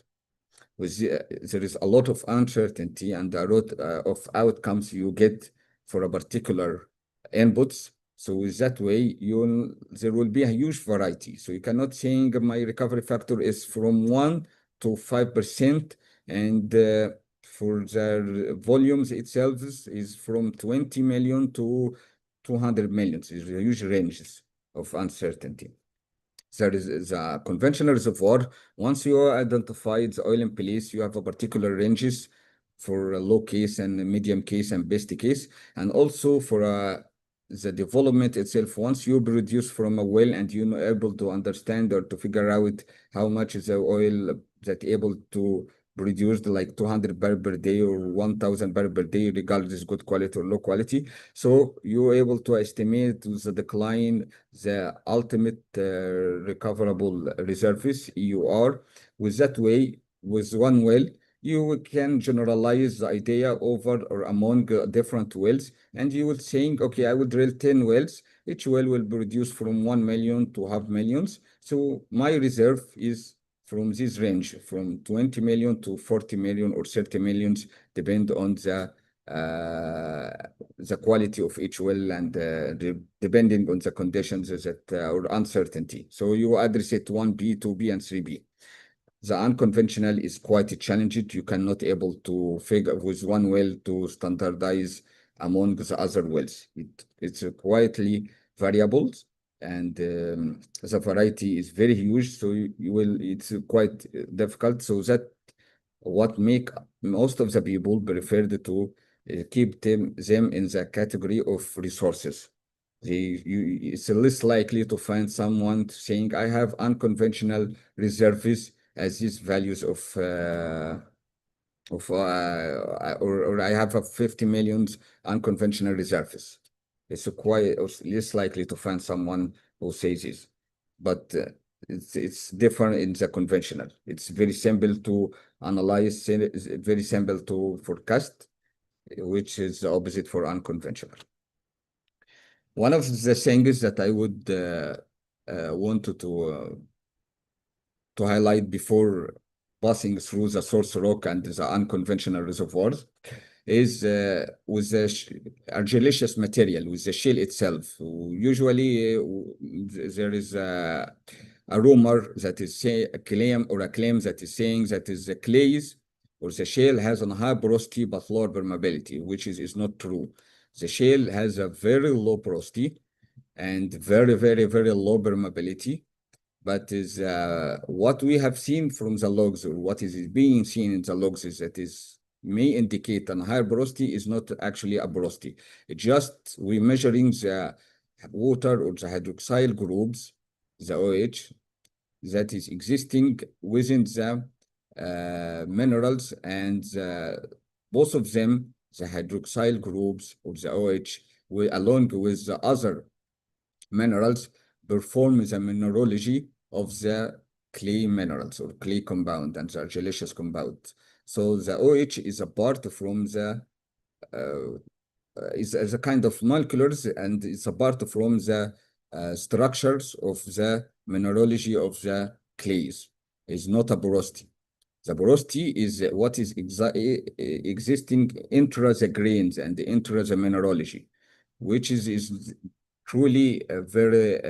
there is a lot of uncertainty and a lot of outcomes you get for a particular inputs. So with that way, there will be a huge variety. So you cannot saying my recovery factor is from 1 to 5%, and for the volumes itself is from 20 million to 200 million. It's a huge ranges of uncertainty. There is a conventional reservoir. Once you identified the oil in place, you have a particular ranges for a low case and medium case and best case, and also for the development itself. Once you produce from a well and you're able to understand or to figure out how much is the oil that able to produce, like 200 barrel per day or 1,000 barrel per day, regardless good quality or low quality. So you're able to estimate the decline, the ultimate recoverable reserves, EUR. With that way, with one well, you can generalize the idea over or among different wells, and you will saying, okay, I will drill 10 wells. Each well will produce from 1 million to half millions. So my reserve is from this range, from 20 million to 40 million or 30 millions, depend on the quality of each well and depending on the conditions that or uncertainty. So you address it 1B, 2B, and 3B. The unconventional is quite challenging. You cannot able to figure with one well to standardize among the other wells. It's quietly variable, and the variety is very huge. So it's quite difficult. So that what make most of the people prefer to keep them in the category of resources. It's less likely to find someone saying, I have unconventional reserves as these values or I have a 50 millions unconventional reserves. It's quite less likely to find someone who says this, but it's different in the conventional. It's very simple to analyze, very simple to forecast, which is the opposite for unconventional. One of the things that I would wanted to highlight before passing through the source rock and the unconventional reservoirs is with the argillaceous material, with the shale itself. Usually there is a rumor that is a claim that is saying that is the clays or the shale has a high porosity but lower permeability, which is not true. The shale has a very low porosity and very, very, very low permeability. But is what we have seen from the logs, or what is being seen in the logs, is that is may indicate an higher porosity is not actually a porosity. It just we measuring the water or the hydroxyl groups, the OH, that is existing within the minerals, and both of them, the hydroxyl groups of the OH, along with the other minerals, perform the mineralogy of the clay minerals or clay compound and the argillaceous compound. So the OH is a part from the is a kind of molecules, and it's a part from the structures of the mineralogy of the clays. It's not a porosity. The porosity is what is existing intra the grains and intra the mineralogy, which is truly very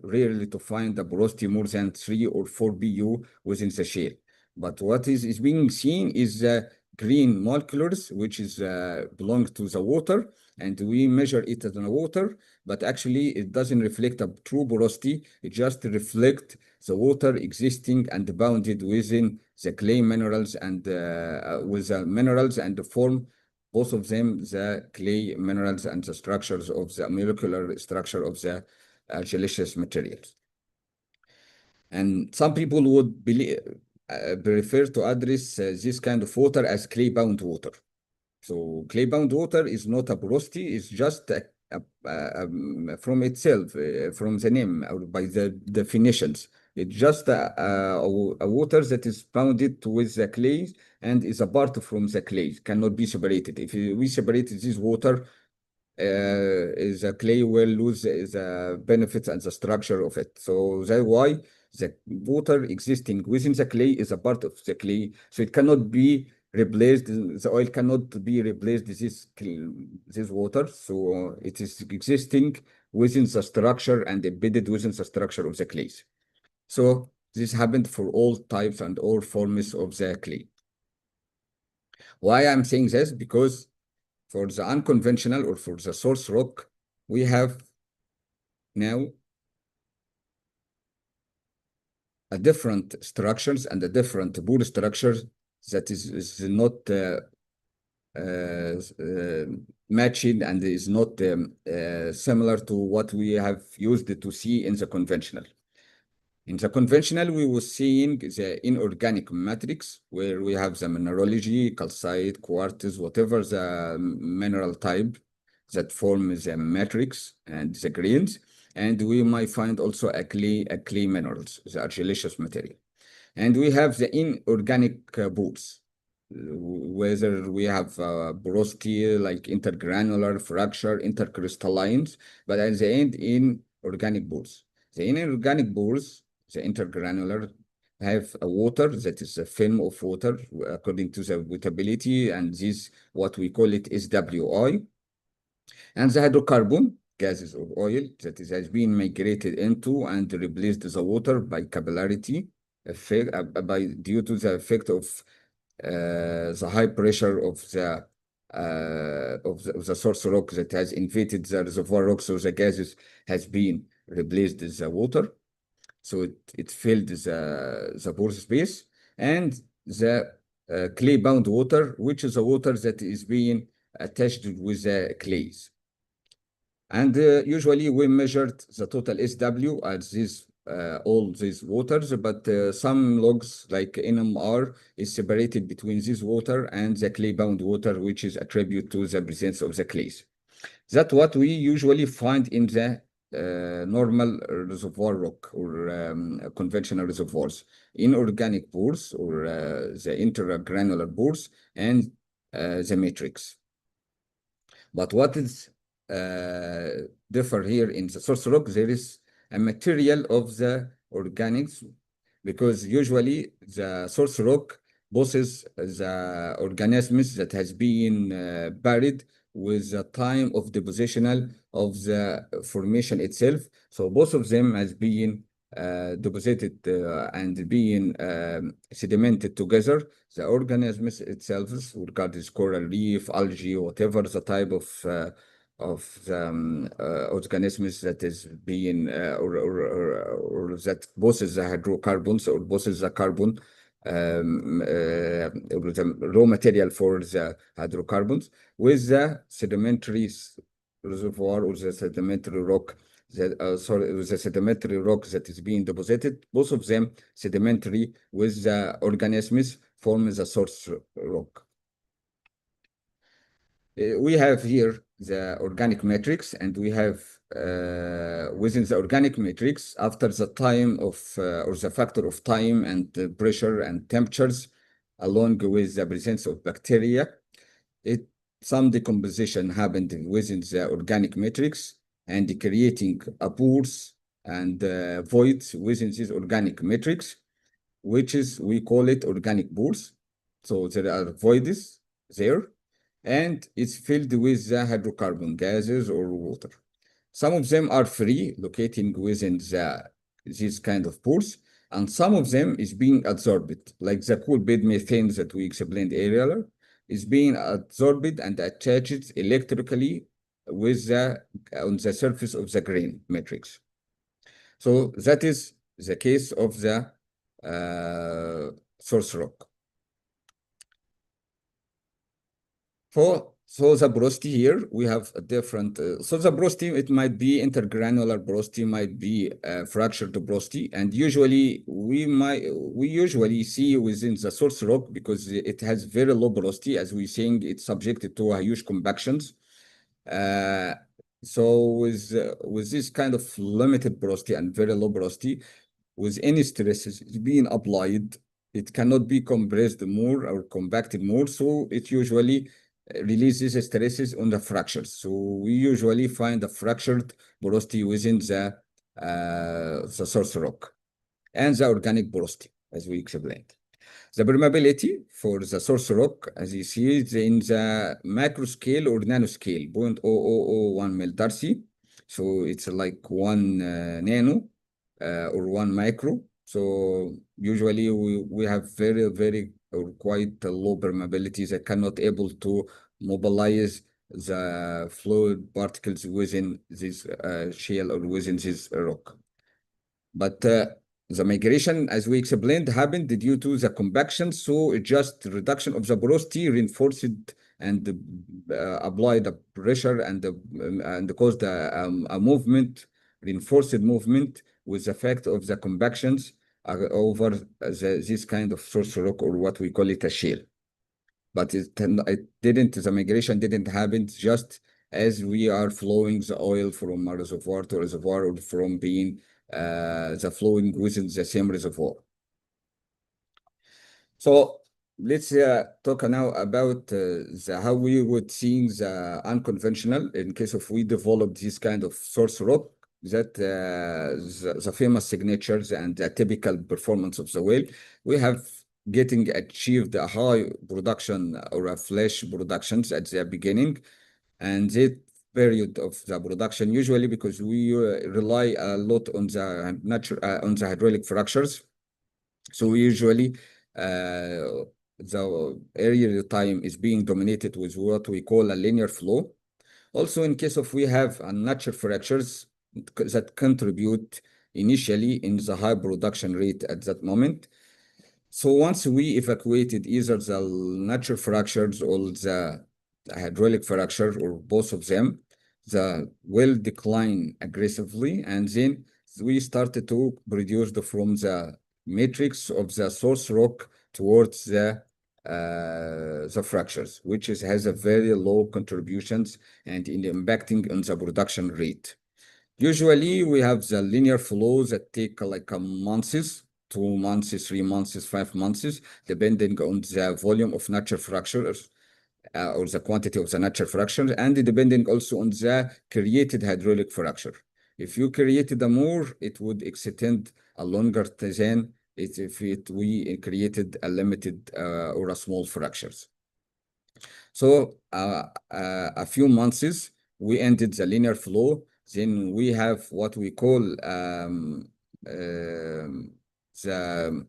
rarely to find a porosity more than 3 or 4 BU within the shale. But what is being seen is the green molecules, which is belong to the water, and we measure it as in water, but actually it doesn't reflect a true porosity. It just reflects the water existing and bounded within the clay minerals and with the minerals and the form both of them, the clay minerals and the structures of the molecular structure of the argillaceous materials. And some people would prefer to address this kind of water as clay-bound water. So clay-bound water is not a porosity, it's just from itself, from the name or by the definitions. It's just a water that is bounded with the clay and is apart from the clay, cannot be separated. If we separate this water, the clay will lose the benefits and the structure of it. So that's why the water existing within the clay is a part of the clay. So it cannot be replaced. The oil cannot be replaced this water. So it is existing within the structure and embedded within the structure of the clays. So this happened for all types and all forms of the clay. Why I'm saying this? Because for the unconventional or for the source rock, we have now a different structures and a different pore structures that is not matching and is not similar to what we have used to see in the conventional. In the conventional, we were seeing the inorganic matrix where we have the mineralogy, calcite, quartz, whatever the mineral type that form the matrix and the grains. And we might find also a clay minerals, the argillaceous material. And we have the inorganic pores, whether we have porosity like intergranular, fracture, intercrystallines, but at the end in organic pores. The inorganic pores, the intergranular, have a water that is a film of water according to the wettability, and this what we call it is WI. And the hydrocarbon gases or oil that has been migrated into and replaced the water by capillarity effect, due to the effect of the high pressure of the source rock that has invaded the reservoir rock, so the gases has been replaced with the water. So it filled the pore space, and the clay-bound water, which is a water that is being attached with the clays. And usually we measured the total SW as this all these waters, but some logs like NMR is separated between this water and the clay-bound water, which is attributed to the presence of the clays. That's what we usually find in the normal reservoir rock or conventional reservoirs, inorganic pores or the intergranular pores and the matrix. But what is differ here in the source rock, there is a material of the organics, because usually the source rock possesses the organisms that has been buried with the time of depositional of the formation itself. So both of them has been deposited and being sedimented together. The organisms itself, regardless coral reef, algae, whatever the type of the organisms that is being or that possesses the hydrocarbons or possesses the carbon, the raw material for the hydrocarbons, with the sedimentary reservoir or the sedimentary rock that the sedimentary rock that is being deposited, both of them sedimentary with the organisms form the source rock. We have here the organic matrix, and we have within the organic matrix, after the time of or the factor of time and pressure and temperatures, along with the presence of bacteria, some decomposition happened within the organic matrix and creating a pores and voids within this organic matrix, which is, we call it organic pores. So there are voids there, and it's filled with the hydrocarbon gases or water. Some of them are free, locating within these kind of pores, and some of them is being absorbed, like the cool bed methane that we explained earlier, is being absorbed and attached electrically with on the surface of the grain matrix. So that is the case of the source rock. For So the porosity here, we have a different, so the porosity, it might be intergranular porosity, might be fractured porosity, and we usually see within the source rock because it has very low porosity, as we saying, it's subjected to a huge convections. Uh, so with this kind of limited porosity and very low porosity, with any stresses being applied, it cannot be compressed more or compacted more. So it usually releases stresses on the fractures. So we usually find a fractured porosity within the source rock and the organic porosity, as we explained. The permeability for the source rock, as you see, is in the macro scale or nanoscale, 0.0001 millidarcy. So it's like one nano or one micro. So usually we have very or quite low permeability that cannot able to mobilize the fluid particles within this shale or within this rock. But the migration, as we explained, happened due to the compaction. So it just reduction of the porosity reinforced and applied the pressure and caused a movement, reinforced movement with the effect of the compactions over this kind of source rock, or what we call it a shale. But the migration didn't happen just as we are flowing the oil from a reservoir to reservoir, or from being the flowing within the same reservoir. So let's talk now about how we would see the unconventional in case of we develop this kind of source rock, that the famous signatures and the typical performance of the well. We have getting achieved a high production or a flash productions at the beginning, and that period of the production usually because we rely a lot on the on the hydraulic fractures. So we usually the area time is being dominated with what we call a linear flow. Also, in case of we have a natural fractures that contribute initially in the high production rate at that moment. So once we evacuated either the natural fractures or the hydraulic fracture or both of them, the well decline aggressively, and then we started to produce from the matrix of the source rock towards the fractures, which has a very low contributions and in impacting on the production rate. Usually we have the linear flows that take like a months, 2 months, 3 months, 5 months, depending on the volume of natural fractures or the quantity of the natural fracture, and depending also on the created hydraulic fracture. If you created a more, it would extend a longer than if we created a limited or a small fractures. So a few months, we ended the linear flow. Then we have what we call the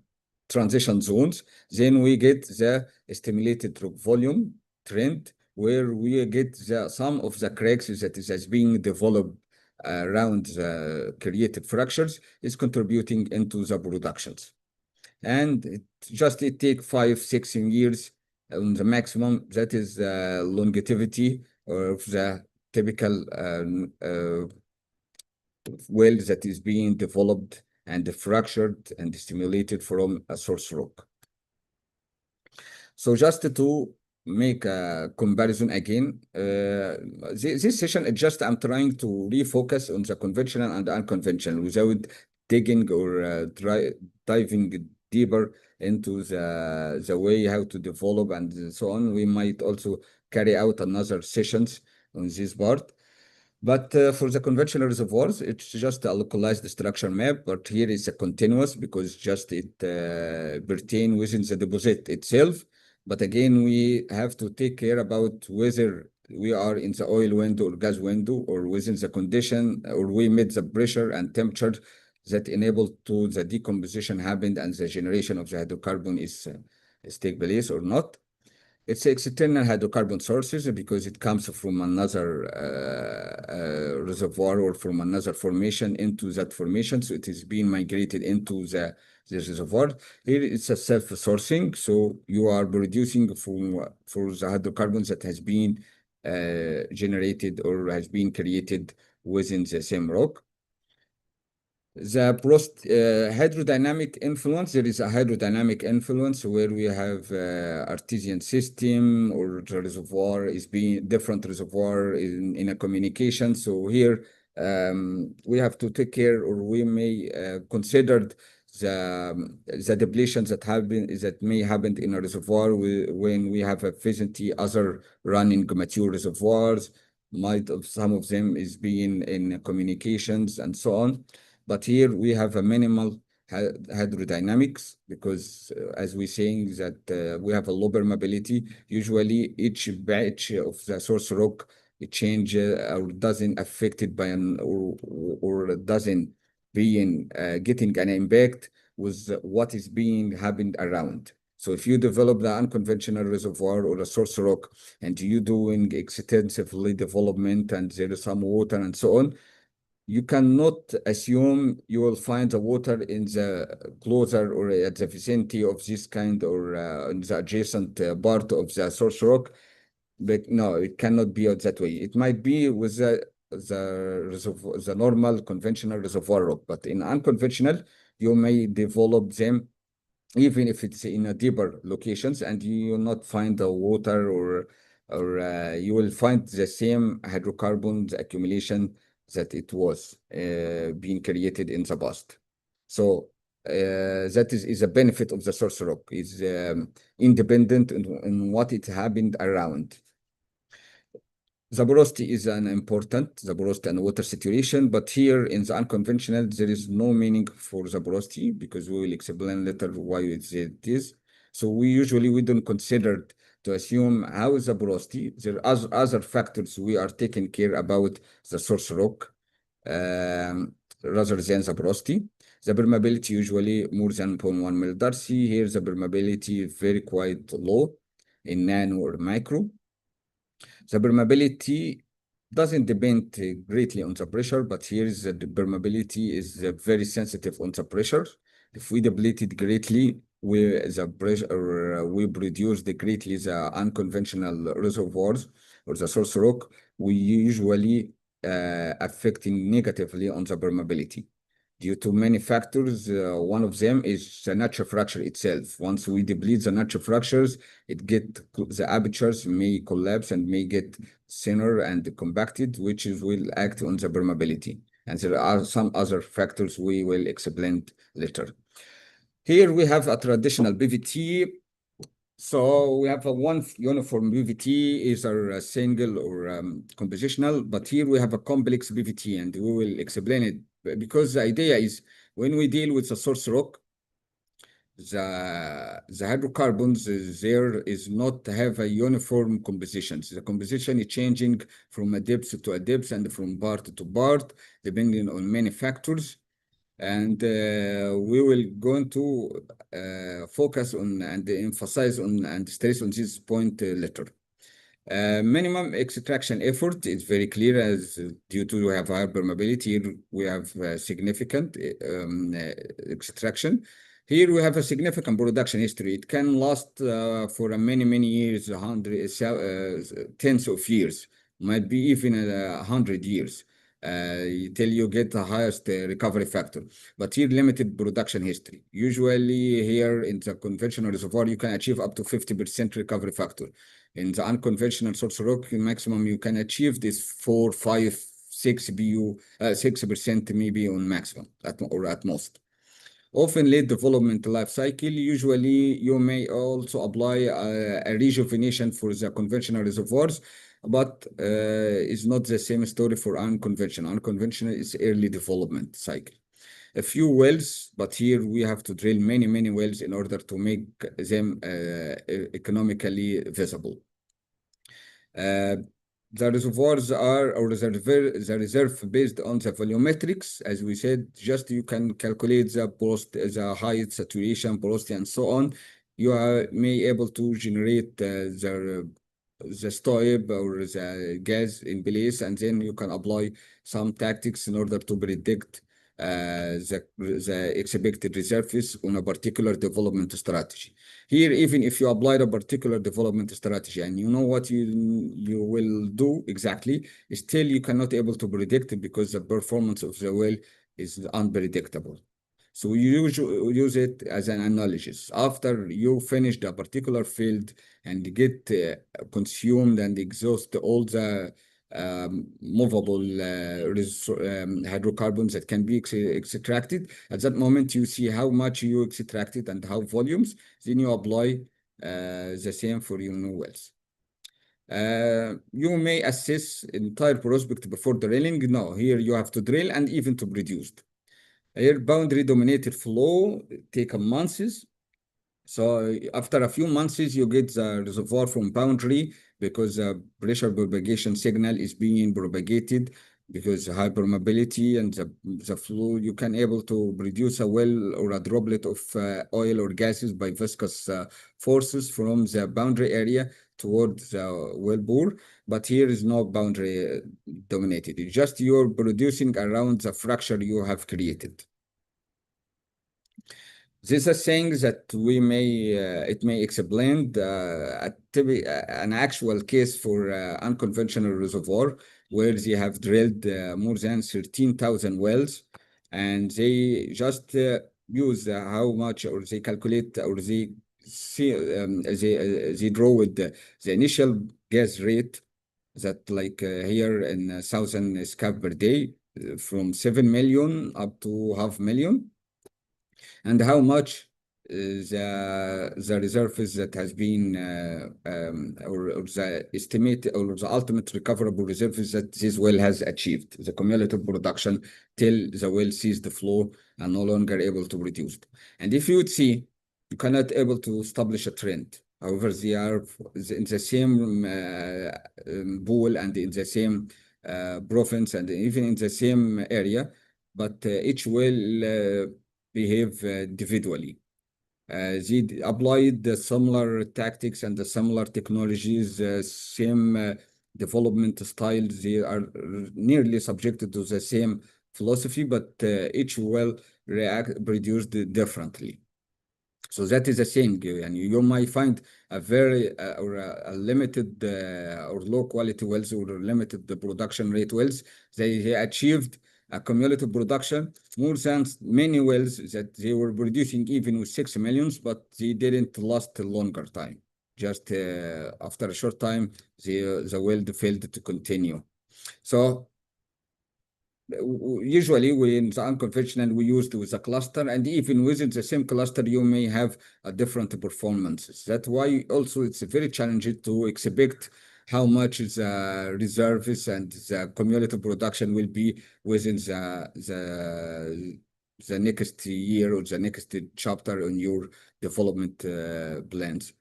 transition zones. Then we get the stimulated volume trend, where we get the some of the cracks that is being developed around the created fractures is contributing into the productions. And it take 5-6 years on the maximum. That is the longevity of the typical well that is being developed and fractured and stimulated from a source rock. So just to make a comparison again, this session is just I'm trying to refocus on the conventional and unconventional without digging or diving deeper into the way how to develop and so on. We might also carry out another sessions on this part. But for the conventional reservoirs, it's just a localized structure map, but here is a continuous because just it pertain within the deposit itself. But again, we have to take care about whether we are in the oil window or gas window or within the condition, or we meet the pressure and temperature that enable to the decomposition happened and the generation of the hydrocarbon is take place or not. It's external hydrocarbon sources because it comes from another reservoir or from another formation into that formation. So it is being migrated into the reservoir. Here it's a self-sourcing. So you are producing for the hydrocarbons that has been generated or has been created within the same rock. The hydrodynamic influence, there is a hydrodynamic influence where we have artesian system, or the reservoir is being different reservoir in a communication. So here we have to take care, or we may consider the depletions that may happen in a reservoir when we have efficiency other running mature reservoirs. Might of some of them is being in communications and so on. But here we have a minimal hydrodynamics because, as we're saying, that we have a low permeability. Usually, each batch of the source rock it change or doesn't affected by an or doesn't being getting an impact with what is being happened around. So if you develop the unconventional reservoir or a source rock and you doing extensively development and there is some water and so on, you cannot assume you will find the water in the closer or at the vicinity of this kind or in the adjacent part of the source rock. But no, it cannot be that way. It might be with the normal conventional reservoir rock, but in unconventional, you may develop them even if it's in a deeper locations, and you will not find the water or you will find the same hydrocarbons accumulation that it was being created in the past. So that is a benefit of the source rock, is independent in what it happened around. The porosity is an important, the porosity and water saturation, but here in the unconventional, there is no meaning for the porosity because we will explain later why it is. So we don't consider to assume how is the porosity. There are other factors we are taking care about the source rock rather than the porosity. The permeability usually more than 0.1 millidarcy. Here the permeability is very quite low in nano or micro. The permeability doesn't depend greatly on the pressure, but here is the permeability is very sensitive on the pressure. If we deplete it greatly, we produce greatly the unconventional reservoirs or the source rock, we usually affecting negatively on the permeability due to many factors. One of them is the natural fracture itself. Once we deplete the natural fractures, the apertures may collapse and may get thinner and compacted, which will act on the permeability. And there are some other factors we will explain later. Here we have a traditional PVT. So we have a one uniform PVT, either a single or compositional, but here we have a complex PVT, and we will explain it because the idea is when we deal with the source rock, the hydrocarbons there is not have a uniform composition. The composition is changing from a depth to a depth and from part to part, depending on many factors. And we will going to focus on and emphasize on and stress on this point later. Minimum extraction effort is very clear as due to we have higher permeability, we have significant extraction. Here we have a significant production history. It can last for many years, tens of years, might be even 100 years. Till you get the highest recovery factor. But here, limited production history. Usually here in the conventional reservoir, you can achieve up to 50% recovery factor. In the unconventional source rock, maximum you can achieve this 4, 5, 6% maybe on maximum or at most. Often late development life cycle, usually you may also apply a rejuvenation for the conventional reservoirs, but it's not the same story for unconventional. Unconventional is early development cycle. A few wells, but here we have to drill many wells in order to make them economically visible. The reservoirs are, or the reserve based on the volumetrics, as we said, just you can calculate the height, saturation, porosity, and so on. You may able to generate the stoic or the gas in place, and then you can apply some tactics in order to predict the expected reserves on a particular development strategy. Here, even if you apply a particular development strategy and you know what you will do exactly, still you cannot able to predict it because the performance of the well is unpredictable. So you use it as an analysis. After you finish a particular field and get consumed and exhaust all the movable hydrocarbons that can be extracted, at that moment you see how much you extracted and how volumes, then you apply the same for your new wells. You may assess entire prospect before drilling. No, here you have to drill and even to produce. Here, boundary dominated flow take months. So after a few months, you get the reservoir from boundary because the pressure propagation signal is being propagated because hypermobility and the flow, you can able to produce a well or a droplet of oil or gases by viscous forces from the boundary area towards the well bore. But here is no boundary dominated. It's just you're producing around the fracture you have created. These are things that we may it may explain an actual case for unconventional reservoir where they have drilled more than 13,000 wells, and they just use how much, or they calculate, or they see they draw with the initial gas rate that like here in 1,000 scf per day from 7 million up to half million, and how much the reserves that has been or the estimate or the ultimate recoverable reserves that this well has achieved, the cumulative production till the well sees the flow and no longer able to reduce. And if you would see, you cannot able to establish a trend. However, they are in the same pool and in the same province and even in the same area, but each well behave individually. They applied the similar tactics and the similar technologies, same development styles. They are nearly subjected to the same philosophy, but each well produced differently. So that is the same, and you might find a very or a limited or low quality wells or limited the production rate wells. They achieved a cumulative production more than many wells that they were producing even with 6 millions, but they didn't last a longer time. Just after a short time, the well failed to continue. So usually in the unconventional we used with a cluster, and even within the same cluster you may have a different performances. That's why also it's very challenging to expect how much the reserves and the cumulative production will be within the next year or the next chapter on your development plans.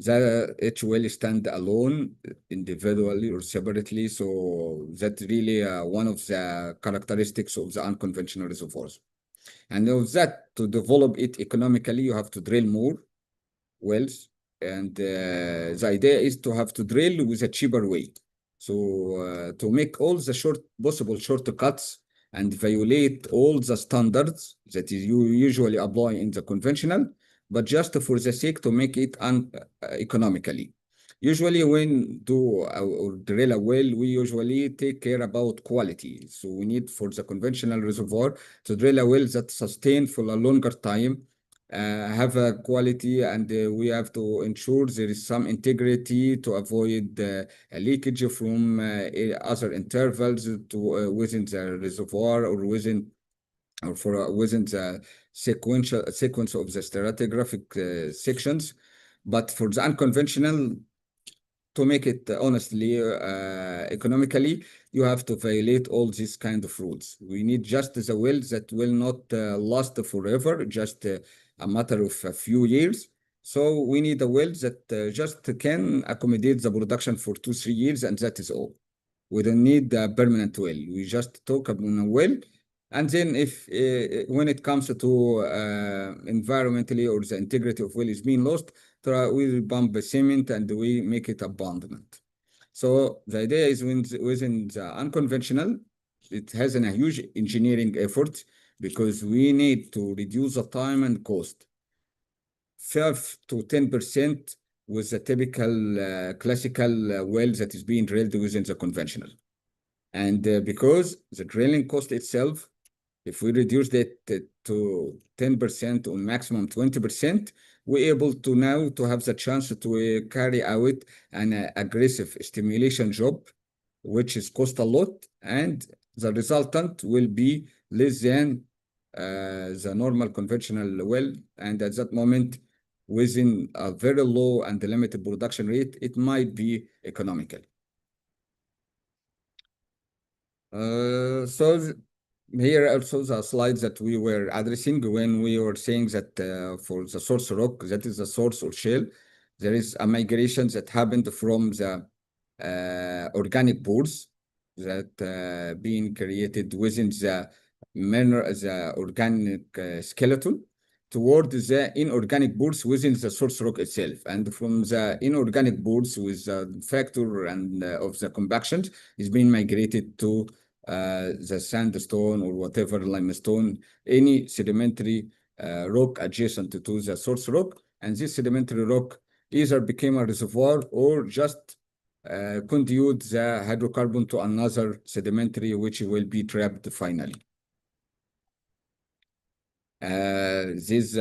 Each will stand alone, individually or separately. So that's really one of the characteristics of the unconventional reservoirs. And of that, to develop it economically, you have to drill more wells. And the idea is to have to drill with a cheaper way. So to make all the possible shortcuts and violate all the standards that you usually apply in the conventional, but just for the sake to make it economically. Usually when do or drill a well, we usually take care about quality. So we need for the conventional reservoir to drill a well that sustain for a longer time, have a quality, and we have to ensure there is some integrity to avoid a leakage from other intervals to within the reservoir or within the sequence of the stratigraphic sections. But for the unconventional, to make it honestly, economically, you have to violate all these kind of rules. We need just the wells that will not last forever, just a matter of a few years. So we need a well that just can accommodate the production for 2-3 years, and that is all. We don't need a permanent well. We just talk about a well. And then if when it comes to environmentally or the integrity of well is being lost, we pump the cement and we make it abandonment. So the idea is within the unconventional, it has a huge engineering effort because we need to reduce the time and cost 5 to 10% with the typical classical well that is being drilled within the conventional. And because the drilling cost itself, if we reduce that to 10% or maximum 20%, we're able to now to have the chance to carry out an aggressive stimulation job, which is cost a lot, and the resultant will be less than the normal conventional well. And at that moment, within a very low and limited production rate, it might be economical. Here also the slides that we were addressing when we were saying that for the source rock, that is the source or shale, there is a migration that happened from the organic pores that being created within the organic skeleton toward the inorganic pores within the source rock itself. And from the inorganic pores with the factor and of the compaction is being migrated to the sandstone or whatever limestone, any sedimentary rock adjacent to the source rock. And this sedimentary rock either became a reservoir or just conduit the hydrocarbon to another sedimentary, which will be trapped finally. This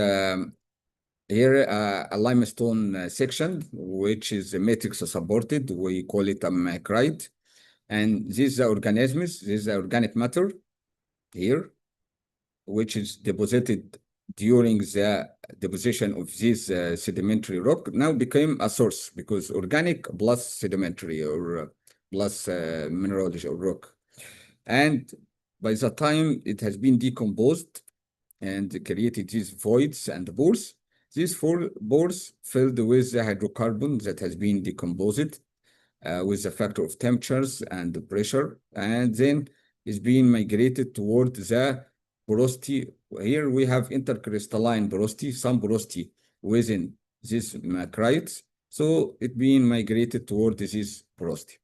here a limestone section, which is matrix supported. We call it a macrite. And these are organisms, this is organic matter here, which is deposited during the deposition of this sedimentary rock, now became a source because organic plus sedimentary or plus mineralogy or rock. And by the time it has been decomposed and created these voids and pores, these pores filled with the hydrocarbon that has been decomposed with the factor of temperatures and the pressure, and then is being migrated toward the porosity. Here we have intercrystalline porosity, some porosity within these macrites, so it being migrated toward this porosity.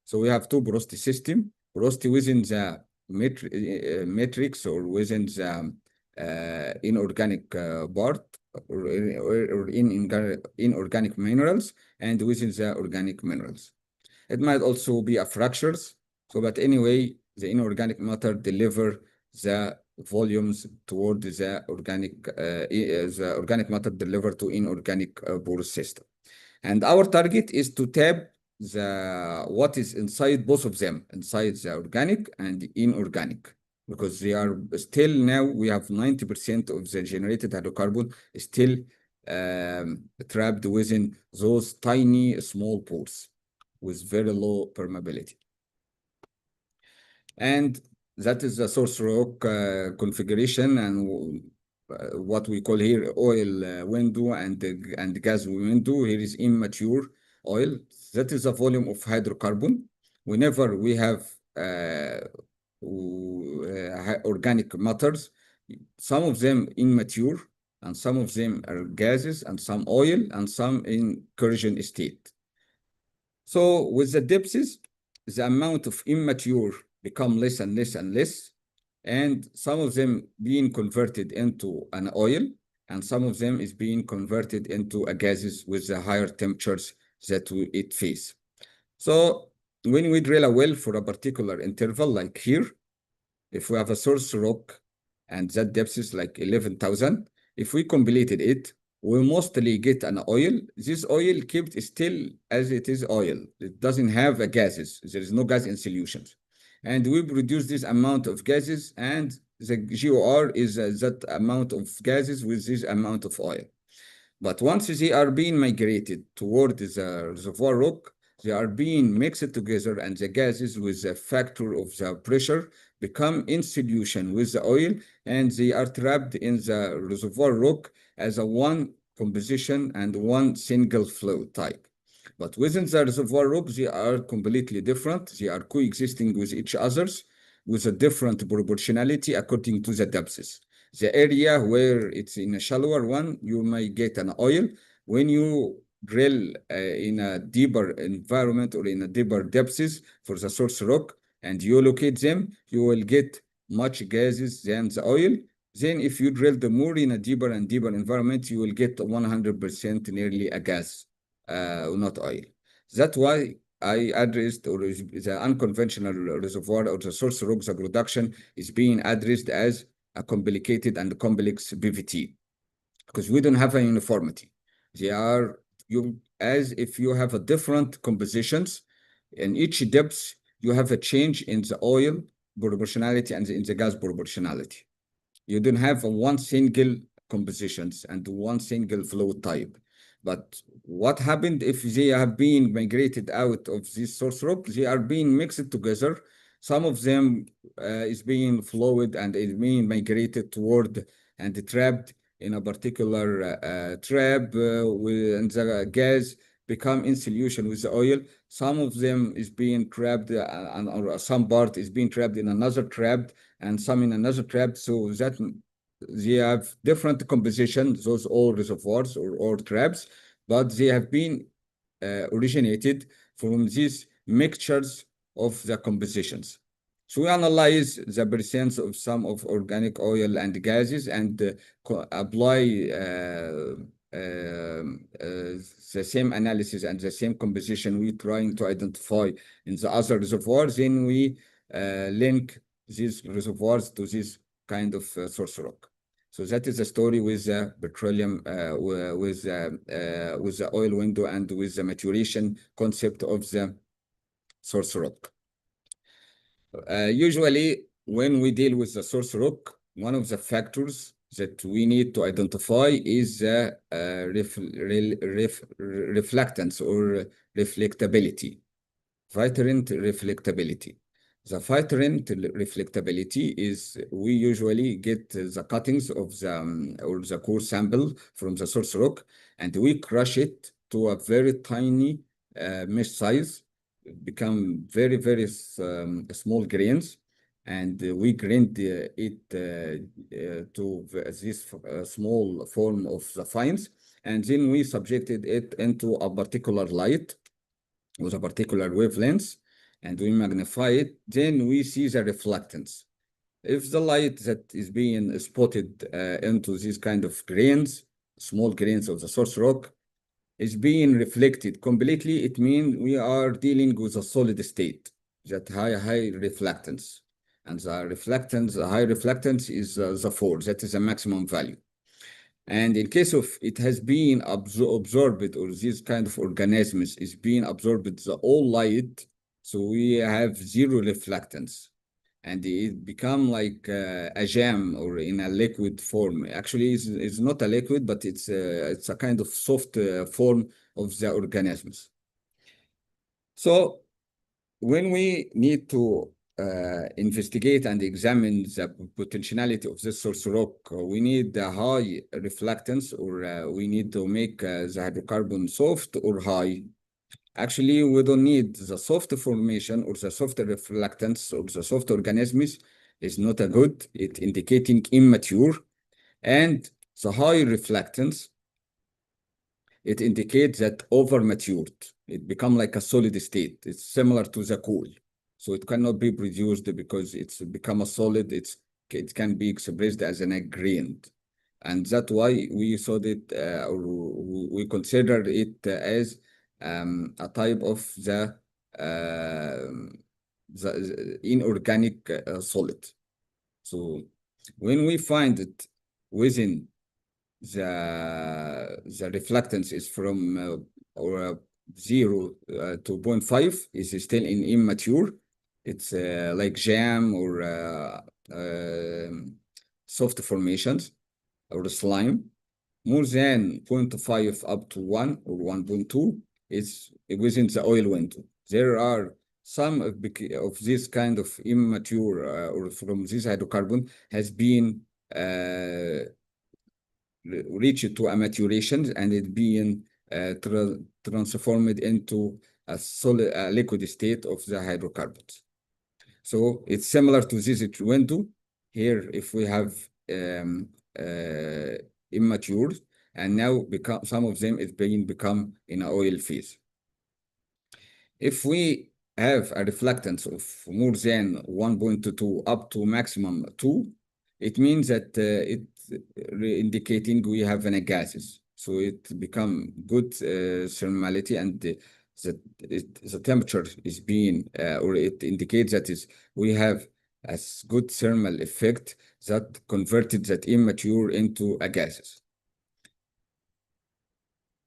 So we have two porosity system, porosity within the matrix or within the inorganic part or inorganic minerals and within the organic minerals. It might also be a fractures. So, but anyway, the inorganic matter deliver the volumes toward the organic matter delivered to inorganic porous system. And our target is to tap what is inside both of them, inside the organic and inorganic, because they are still now, we have 90% of the generated hydrocarbon still trapped within those tiny small pores with very low permeability. And that is the source rock configuration and what we call here oil window and gas window. Here is immature oil. That is the volume of hydrocarbon. Whenever we have organic matters, some of them immature, and some of them are gases, and some oil, and some in corrosion state. So with the depths, the amount of immature become less and less and less, and some of them being converted into an oil, and some of them is being converted into a gases with the higher temperatures that it face. So when we drill a well for a particular interval, like here, if we have a source rock and that depth is like 11,000, if we completed it, we mostly get an oil. This oil kept still as it is oil. It doesn't have a gases. There is no gas in solutions. And we produce this amount of gases, and the GOR is that amount of gases with this amount of oil. But once they are being migrated toward the reservoir rock, they are being mixed together, and the gases with the factor of the pressure become in solution with the oil, and they are trapped in the reservoir rock as a one composition and one single flow type. But within the reservoir rock, they are completely different. They are coexisting with each other with a different proportionality according to the depths. The area where it's in a shallower one, you may get an oil. When you drill in a deeper environment or in a deeper depths for the source rock, and you locate them, you will get much gases than the oil. Then if you drill the more in a deeper and deeper environment, you will get 100% nearly a gas, not oil. That's why I addressed, or the unconventional reservoir or the source rock, the production is being addressed as a complicated and complex PVT, because we don't have a uniformity. They are you as if you have a different compositions. In each depth, you have a change in the oil proportionality and in the gas proportionality. You don't have a one single compositions and one single flow type. But what happened if they have been migrated out of this source rock? They are being mixed together. Some of them is being flowed and is being migrated toward and trapped in a particular trap, and the gas become in solution with the oil. Some of them is being trapped, or some part is being trapped in another trap, and some in another trap. So that they have different compositions, those all reservoirs or traps, but they have been originated from these mixtures of the compositions. So we analyze the percent of some of organic oil and gases and apply the same analysis and the same composition we're trying to identify in the other reservoirs. Then we link these reservoirs to this kind of source rock. So that is the story with the petroleum, with the oil window and with the maturation concept of the source rock. Usually, when we deal with the source rock, one of the factors that we need to identify is the reflectance or reflectability, filtrant reflectability. The filtrant reflectability is we usually get the cuttings of the or the core sample from the source rock, and we crush it to a very tiny mesh size, become very, very small grains, and we grind it to this small form of the fines, and then we subjected it into a particular light with a particular wavelength, and we magnify it. Then we see the reflectance. If the light that is being spotted into these kind of grains, small grains of the source rock, is being reflected completely, it means we are dealing with a solid state, that high reflectance. And the high reflectance is the 4, that is the maximum value. And in case of it has been absorbed, or this kind of organisms is being absorbed the all light, so we have 0 reflectance. And it become like a jam or in a liquid form. Actually, it's not a liquid, but it's a kind of soft form of the organisms. So when we need to investigate and examine the potentiality of this source rock, we need a high reflectance, or we need to make the hydrocarbon soft or high. Actually, we don't need the soft formation or the soft reflectance or the soft organisms is not a good, it indicating immature. And the high reflectance, it indicates that over matured. It become like a solid state. It's similar to the coal. So it cannot be produced because it's become a solid. It can be expressed as an grain. And that's why we saw it, or we considered it as a type of the inorganic solid. So when we find it within the reflectance is from or 0 to 0.5 is still in immature. It's like jam or soft formations or slime. More than 0.5 up to 1 or 1.2 is within the oil window. There are some of this kind of immature or from this hydrocarbon has been reached to a maturation, and it being transformed into a solid liquid state of the hydrocarbons. So it's similar to this window. Here, if we have immature, and now some of them is become in an oil phase. If we have a reflectance of more than 1.2 up to maximum 2, it means that it indicating we have any gases. So it become good thermality, and the temperature is being, or it indicates that is we have a good thermal effect that converted that immature into a gases.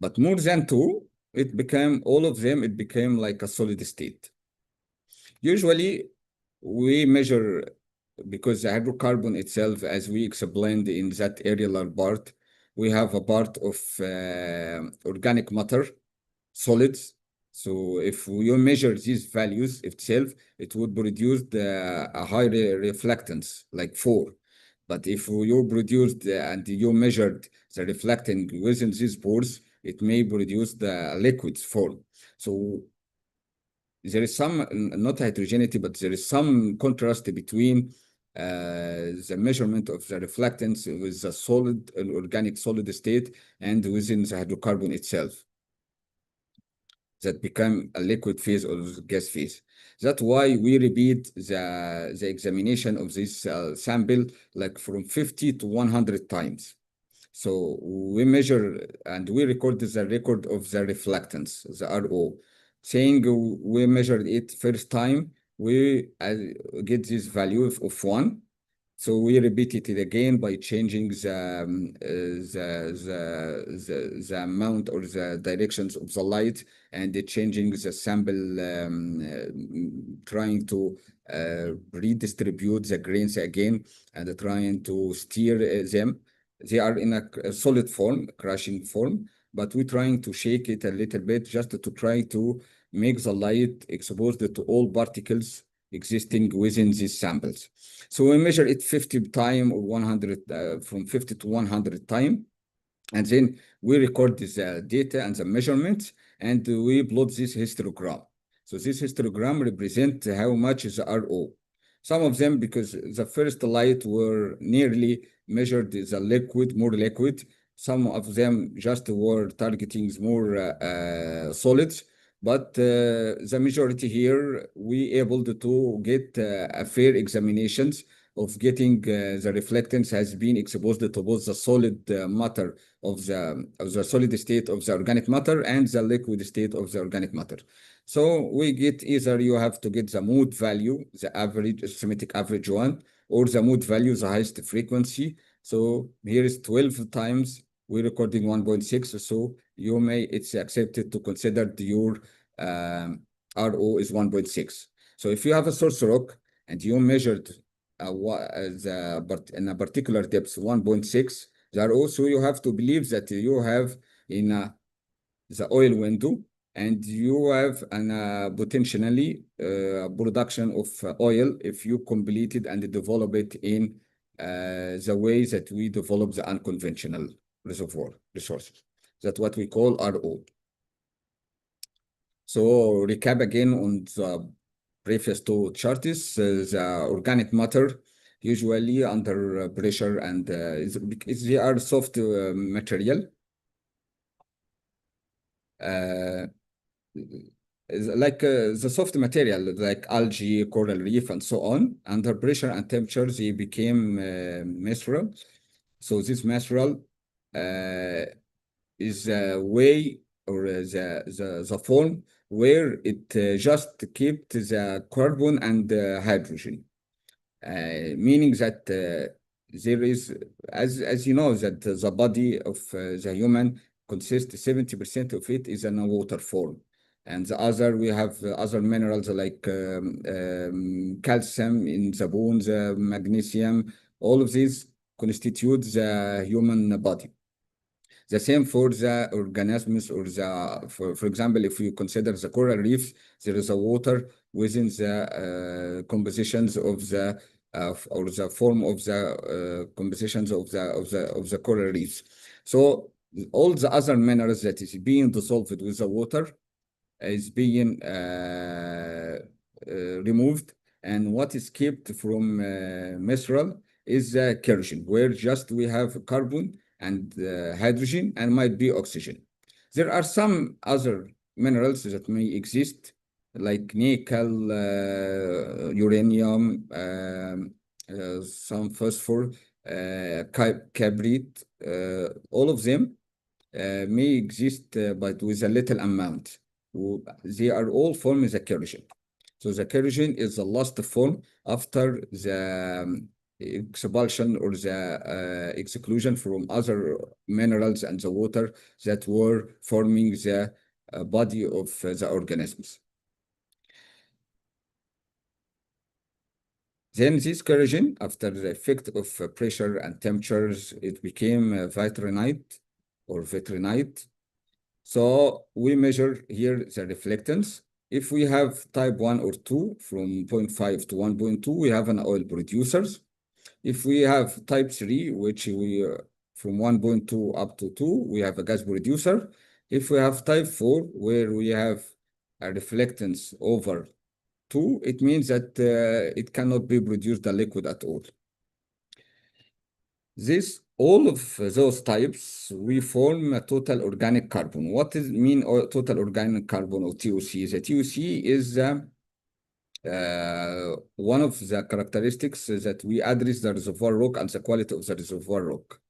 But more than 2, it became, all of them, it became like a solid state. Usually, we measure, because the hydrocarbon itself, as we explained in that aerial part, we have a part of organic matter, solids. So if you measure these values itself, it would produce a high reflectance, like 4. But if you produced and you measured the reflecting within these pores, it may produce the liquids form. So there is some, not heterogeneity, but there is some contrast between the measurement of the reflectance with the solid, organic solid state, and within the hydrocarbon itself that become a liquid phase or gas phase. That's why we repeat the examination of this sample like from 50 to 100 times. So we measure and we record the record of the reflectance, the RO. Saying we measured it first time, we get this value of 1. So we repeat it again by changing the amount or the directions of the light, and changing the sample, trying to redistribute the grains again, and trying to steer them. They are in a solid form, crashing form, but we're trying to shake it a little bit just to try to make the light exposed to all particles existing within these samples. So we measure it 50 time or 100, from 50 to 100 time. And then we record this data and the measurements, and we plot this histogram. So this histogram represents how much is the RO. Some of them, because the first light were nearly measured as a liquid, more liquid. Some of them just were targeting more solids. But the majority here, we able to get a fair examinations of getting the reflectance has been exposed to both the solid matter of the solid state of the organic matter and the liquid state of the organic matter. So we get either you have to get the mode value, the average, arithmetic average one, or the mode value, the highest frequency. So here is 12 times, we're recording 1.6. So you may, it's accepted to consider your RO is 1.6. So if you have a source rock and you measured in a particular depth 1.6, there also you have to believe that you have in the oil window, and you have an potentially production of oil if you complete it and develop it in the way that we develop the unconventional reservoir resources. That's what we call RO. So recap again on the previous 2 charts. The organic matter usually under pressure, and they are soft material. Like the soft material, like algae, coral reef, and so on, under pressure and temperature, they became mineral. So this mineral is a way, or the form where it just kept the carbon and hydrogen, meaning that there is, as you know, that the body of the human consists 70% of it is in a water form, and the other, we have other minerals like calcium in the bones, magnesium. All of these constitute the human body. The same for the organisms, or for example, if you consider the coral reefs, there is a water within the compositions of the or the form of the compositions of the coral reefs. So all the other minerals that is being dissolved with the water is being removed, and what is kept from mineral is the kerosene, where just we have carbon and hydrogen, and might be oxygen. There are some other minerals that may exist like nickel, uranium, some phosphor, cabrit, all of them may exist, but with a little amount. They are all formed as a kerosene. So the kerosene is the last form after the expulsion or the exclusion from other minerals and the water that were forming the body of the organisms. Then this kerosene, after the effect of pressure and temperatures, it became vitrinite or vitrinite. So we measure here the reflectance. If we have type 1 or 2 from 0.5 to 1.2, we have an oil producers. If we have type 3, which we from 1.2 up to 2, we have a gas producer. If we have type 4, where we have a reflectance over 2, it means that it cannot be produced a liquid at all. All of those types, we form a total organic carbon. What does mean total organic carbon or TOC? The TOC is one of the characteristics that we address the reservoir rock and the quality of the reservoir rock.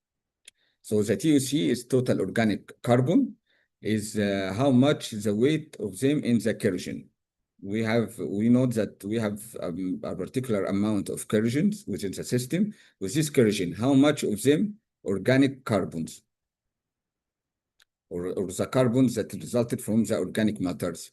So the TOC is total organic carbon, is how much the weight of them in the kerosene. We know that we have a particular amount of kerogens within the system. With this kerosene, how much of them organic carbons or the carbons that resulted from the organic matters.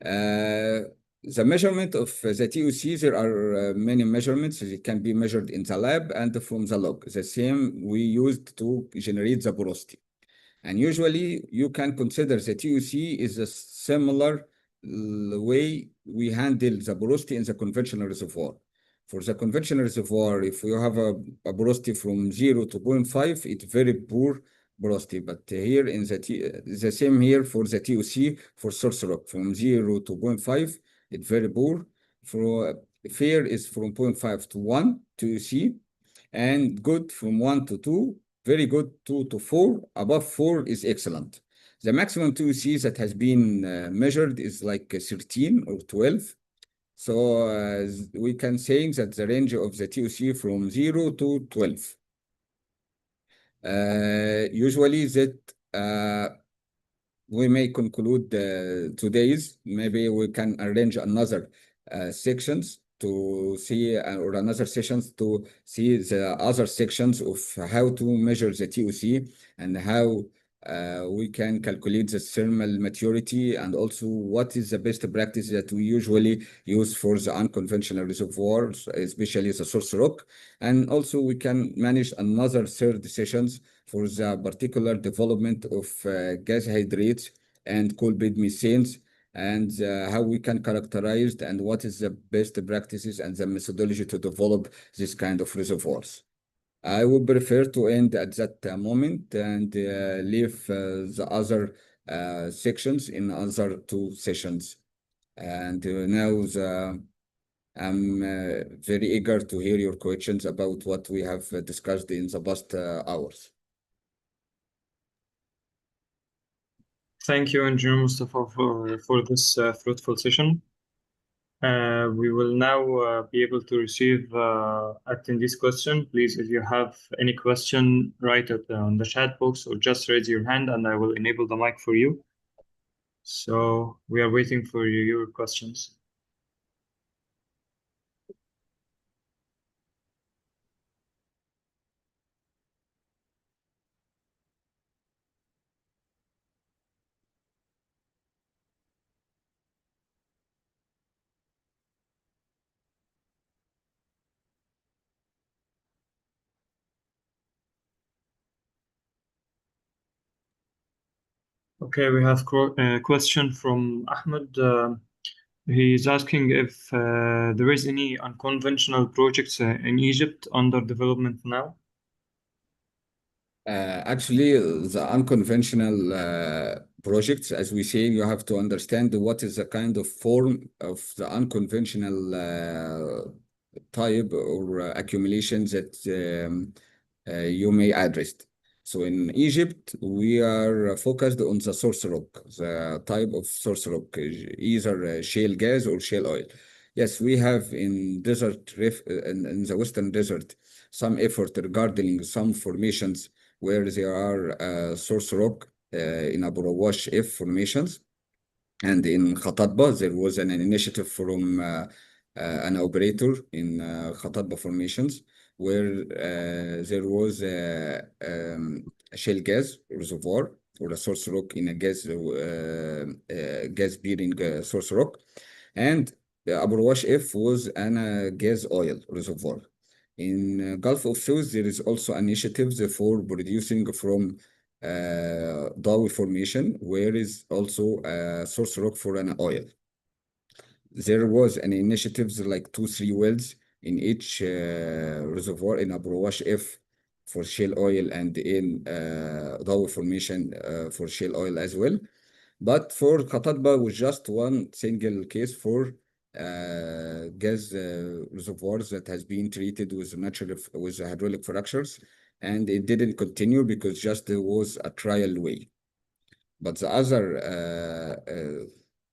The measurement of the TOC, there are many measurements. It can be measured in the lab and from the log. The same we used to generate the porosity. And usually you can consider the TOC is a similar way we handle the porosity in the conventional reservoir. For the conventional reservoir, if you have a porosity from 0 to 0.5, it's very poor porosity. But here in the same here for the TOC for source rock from 0 to 0.5, it's very poor. For fair is from 0.5 to 1 TOC, and good from 1 to 2. Very good, 2 to 4. Above 4 is excellent. The maximum TOC that has been measured is like 13 or 12. So we can say that the range of the TOC from 0 to 12. Usually that we may conclude today's. Maybe we can arrange another sections to see or another sessions to see the other sections of how to measure the TOC and how we can calculate the thermal maturity, and also what is the best practice that we usually use for the unconventional reservoirs, especially the source rock. And also we can manage another third sessions for the particular development of gas hydrates and coal bed methanes, and how we can characterize and what is the best practices and the methodology to develop this kind of reservoirs. I would prefer to end at that moment and leave the other sections in other two sessions. And I'm very eager to hear your questions about what we have discussed in the past hours. Thank you, Engineer Mustafa, for this fruitful session. We will now be able to receive attendees' question. Please, if you have any question, write it on the chat box or just raise your hand and I will enable the mic for you. So we are waiting for your questions. Okay, we have a question from Ahmed. He's asking if there is any unconventional projects in Egypt under development now. Actually, the unconventional projects, as we say, you have to understand what is the kind of form of the unconventional type or accumulation that you may address. So in Egypt, we are focused on the source rock, the type of source rock, either shale gas or shale oil. Yes, we have in in the Western Desert some effort regarding some formations where there are source rock in Abu Rawash F formations. And in Khatatba, there was an initiative from an operator in Khatatba formations where there was a shale gas reservoir or a source rock in a gas bearing source rock. And Abu Rawash F was an gas oil reservoir. In Gulf of Suez, there is also initiatives for producing from Dawi formation, where is also a source rock for an oil. There was an initiatives like 2, 3 wells in each reservoir in Abu Rawash F for shale oil and in Dawi formation for shale oil as well. But for Khatatba was just one single case for gas reservoirs that has been treated with with hydraulic fractures, and it didn't continue because just there was a trial way. But the other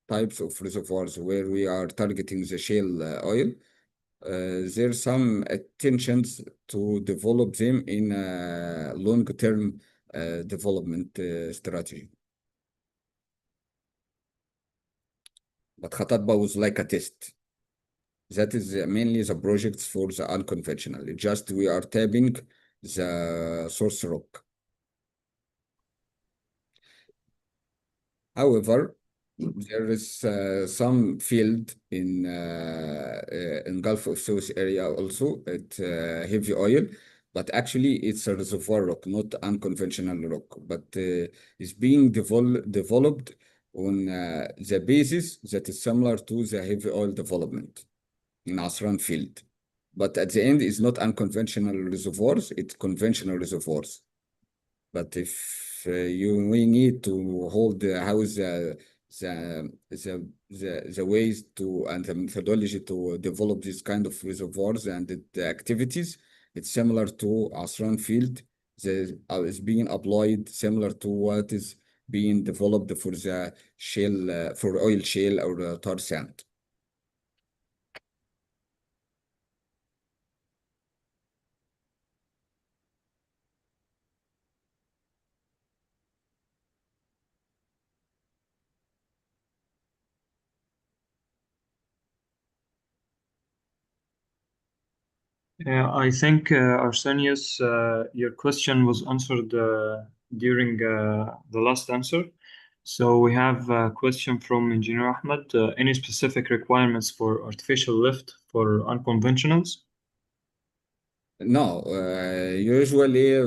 types of reservoirs where we are targeting the shale oil, there's some attentions to develop them in a long-term development strategy. But Khatatba was like a test. That is mainly the projects for the unconventional. Just we are tapping the source rock. However, there is some field in Gulf of Suez area also at heavy oil, but actually it's a reservoir rock, not unconventional rock, but it's being developed on the basis that is similar to the heavy oil development in Asran field. But at the end, it's not unconventional reservoirs, it's conventional reservoirs. But if we need to hold how is the ways to and the methodology to develop this kind of reservoirs and the activities, it's similar to Asran field. Is being applied similar to what is being developed for the shale, for oil shale or tar sand. I think, Arsenius, your question was answered during the last answer. So we have a question from Engineer Ahmed. Any specific requirements for artificial lift for unconventionals? No, usually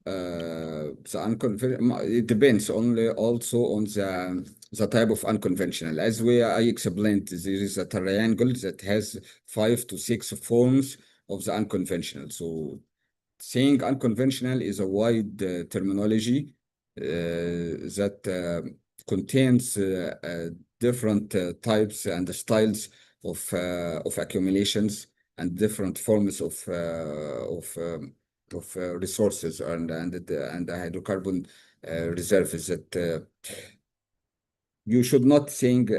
the unconventional, it depends only also on the type of unconventional. As I explained, there is a triangle that has 5 to 6 forms of the unconventional. So saying unconventional is a wide terminology that contains different types and styles of accumulations and different forms of resources and hydrocarbon reserves that you should not think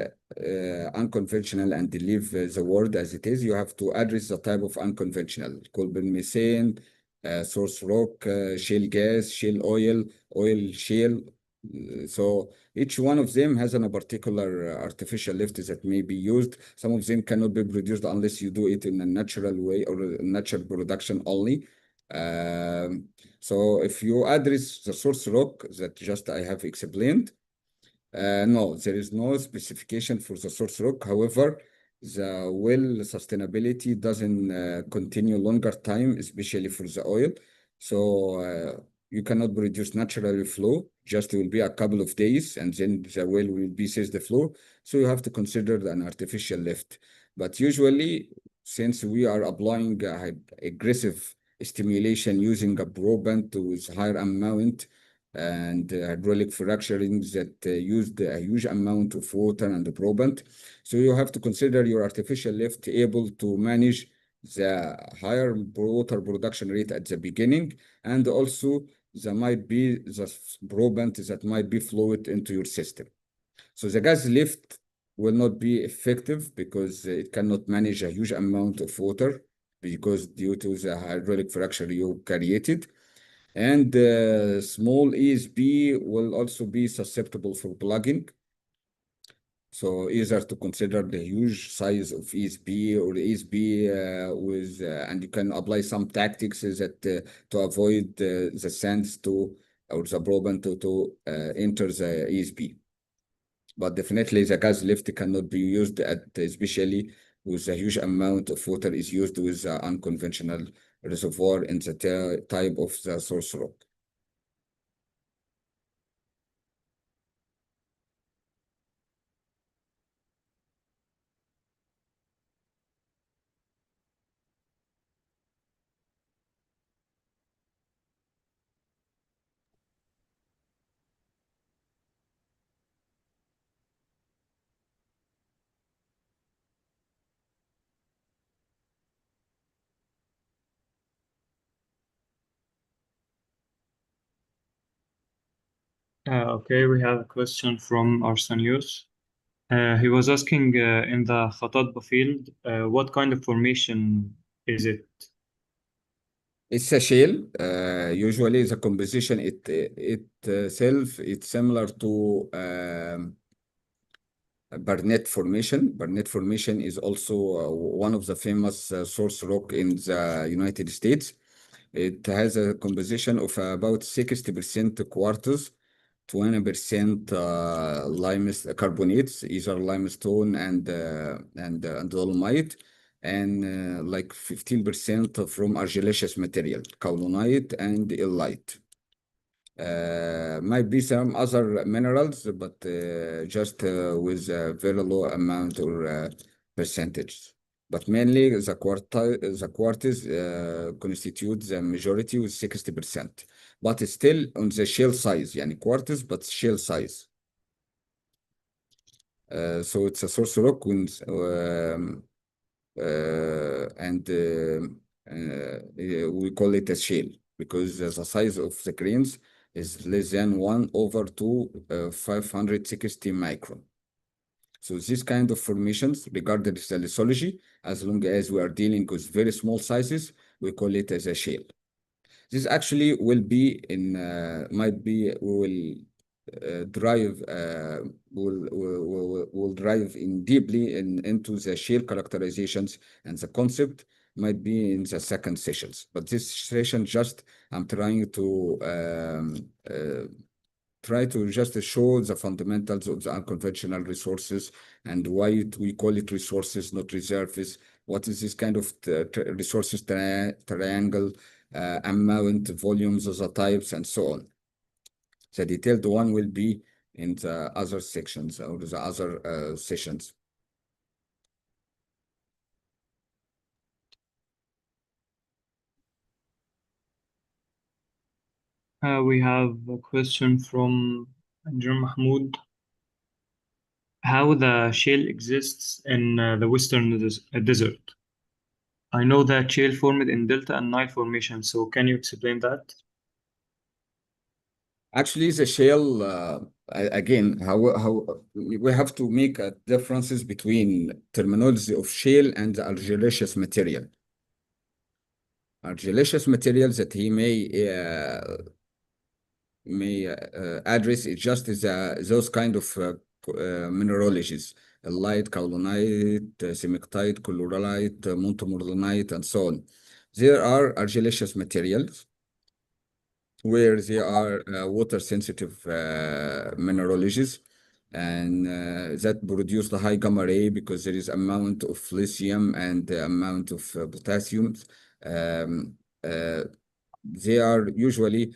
unconventional and leave the word as it is. You have to address the type of unconventional. Coal bin methane, source rock, shale gas, shale oil, oil shale. So each one of them has a particular artificial lift that may be used. Some of them cannot be produced unless you do it in a natural way or a natural production only. So if you address the source rock that just I have explained, no, there is no specification for the source rock. However, the well sustainability doesn't continue longer time, especially for the oil. So you cannot produce naturally flow. Just will be a couple of days, and then the well will be says the flow. So you have to consider an artificial lift. But usually, since we are applying aggressive stimulation using a proband with higher amount and hydraulic fracturing that used a huge amount of water and the proband. So you have to consider your artificial lift able to manage the higher water production rate at the beginning and also there might be the probant that might be flowed into your system. So the gas lift will not be effective because it cannot manage a huge amount of water because due to the hydraulic fracture you created. And small ESP will also be susceptible for plugging. So either to consider the huge size of ESP or ESP and you can apply some tactics that to avoid the sands to or the probe to enter the ESP. But definitely the gas lift cannot be used especially with a huge amount of water is used with the unconventional reservoir in the type of the source rock. Okay, we have a question from Arsenius. He was asking in the Khatatba field, what kind of formation is it? It's a shale. Usually the composition itself it's similar to Barnett Formation. Barnett Formation is also one of the famous source rock in the United States. It has a composition of about 60% quartz, 20% lime carbonates, either limestone and dolomite, and like 15% from argillaceous material, kaolinite and illite. Might be some other minerals, but just with a very low amount or percentage. But mainly the quartz constitutes the majority with 60%. But it's still on the shell size, yani quartz, but shell size. So it's a source rock with, and we call it a shale because the size of the grains is less than 1 over 560 micron. So this kind of formations, regardless of the lithology, as long as we are dealing with very small sizes, we call it as a shale. This actually will be in, might be, we will drive in deeply into the shale characterizations, and the concept might be in the second sessions. But this session just I'm trying to just show the fundamentals of the unconventional resources and why we call it resources, not reserves. What is this kind of resources triangle, amount, volumes of the types, and so on. The detailed one will be in the other sections or the other sessions. We have a question from John Mahmoud. How the shale exists in the Western desert? I know that shale formed in Delta and Nile Formation, so can you explain that? Actually, the shale, again, how we have to make differences between terminology of shale and the argillaceous material. Argillaceous materials that he may address it just as those kind of mineralogies, light, kaolinite, semictite, colurolite, montomorlanite, and so on. There are argillaceous materials where they are water sensitive mineralogies and that produce the high gamma ray because there is amount of lithium and the amount of potassium. They are usually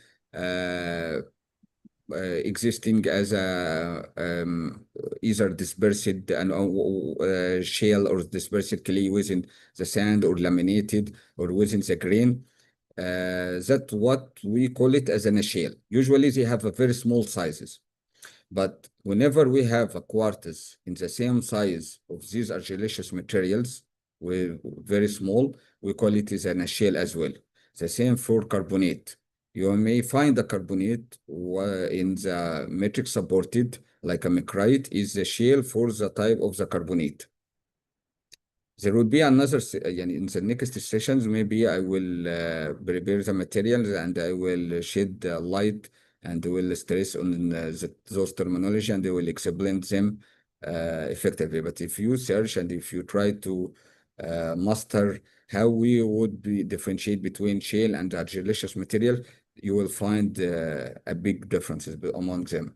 existing as a either dispersed and shale or dispersed clay within the sand or laminated or within the grain. That's what we call it as an shale. Usually they have a very small sizes. But whenever we have a quartz in the same size of these argillaceous materials, with very small, we call it as an shale as well. The same for carbonate. You may find a carbonate in the metric supported, like a micrite, is the shale for the type of the carbonate. There will be another, يعني in the next sessions, maybe I will prepare the materials and I will shed light and will stress on those terminology and I will explain them effectively. But if you search and if you try to master how we would differentiate between shale and argillaceous material, you will find a big differences among them.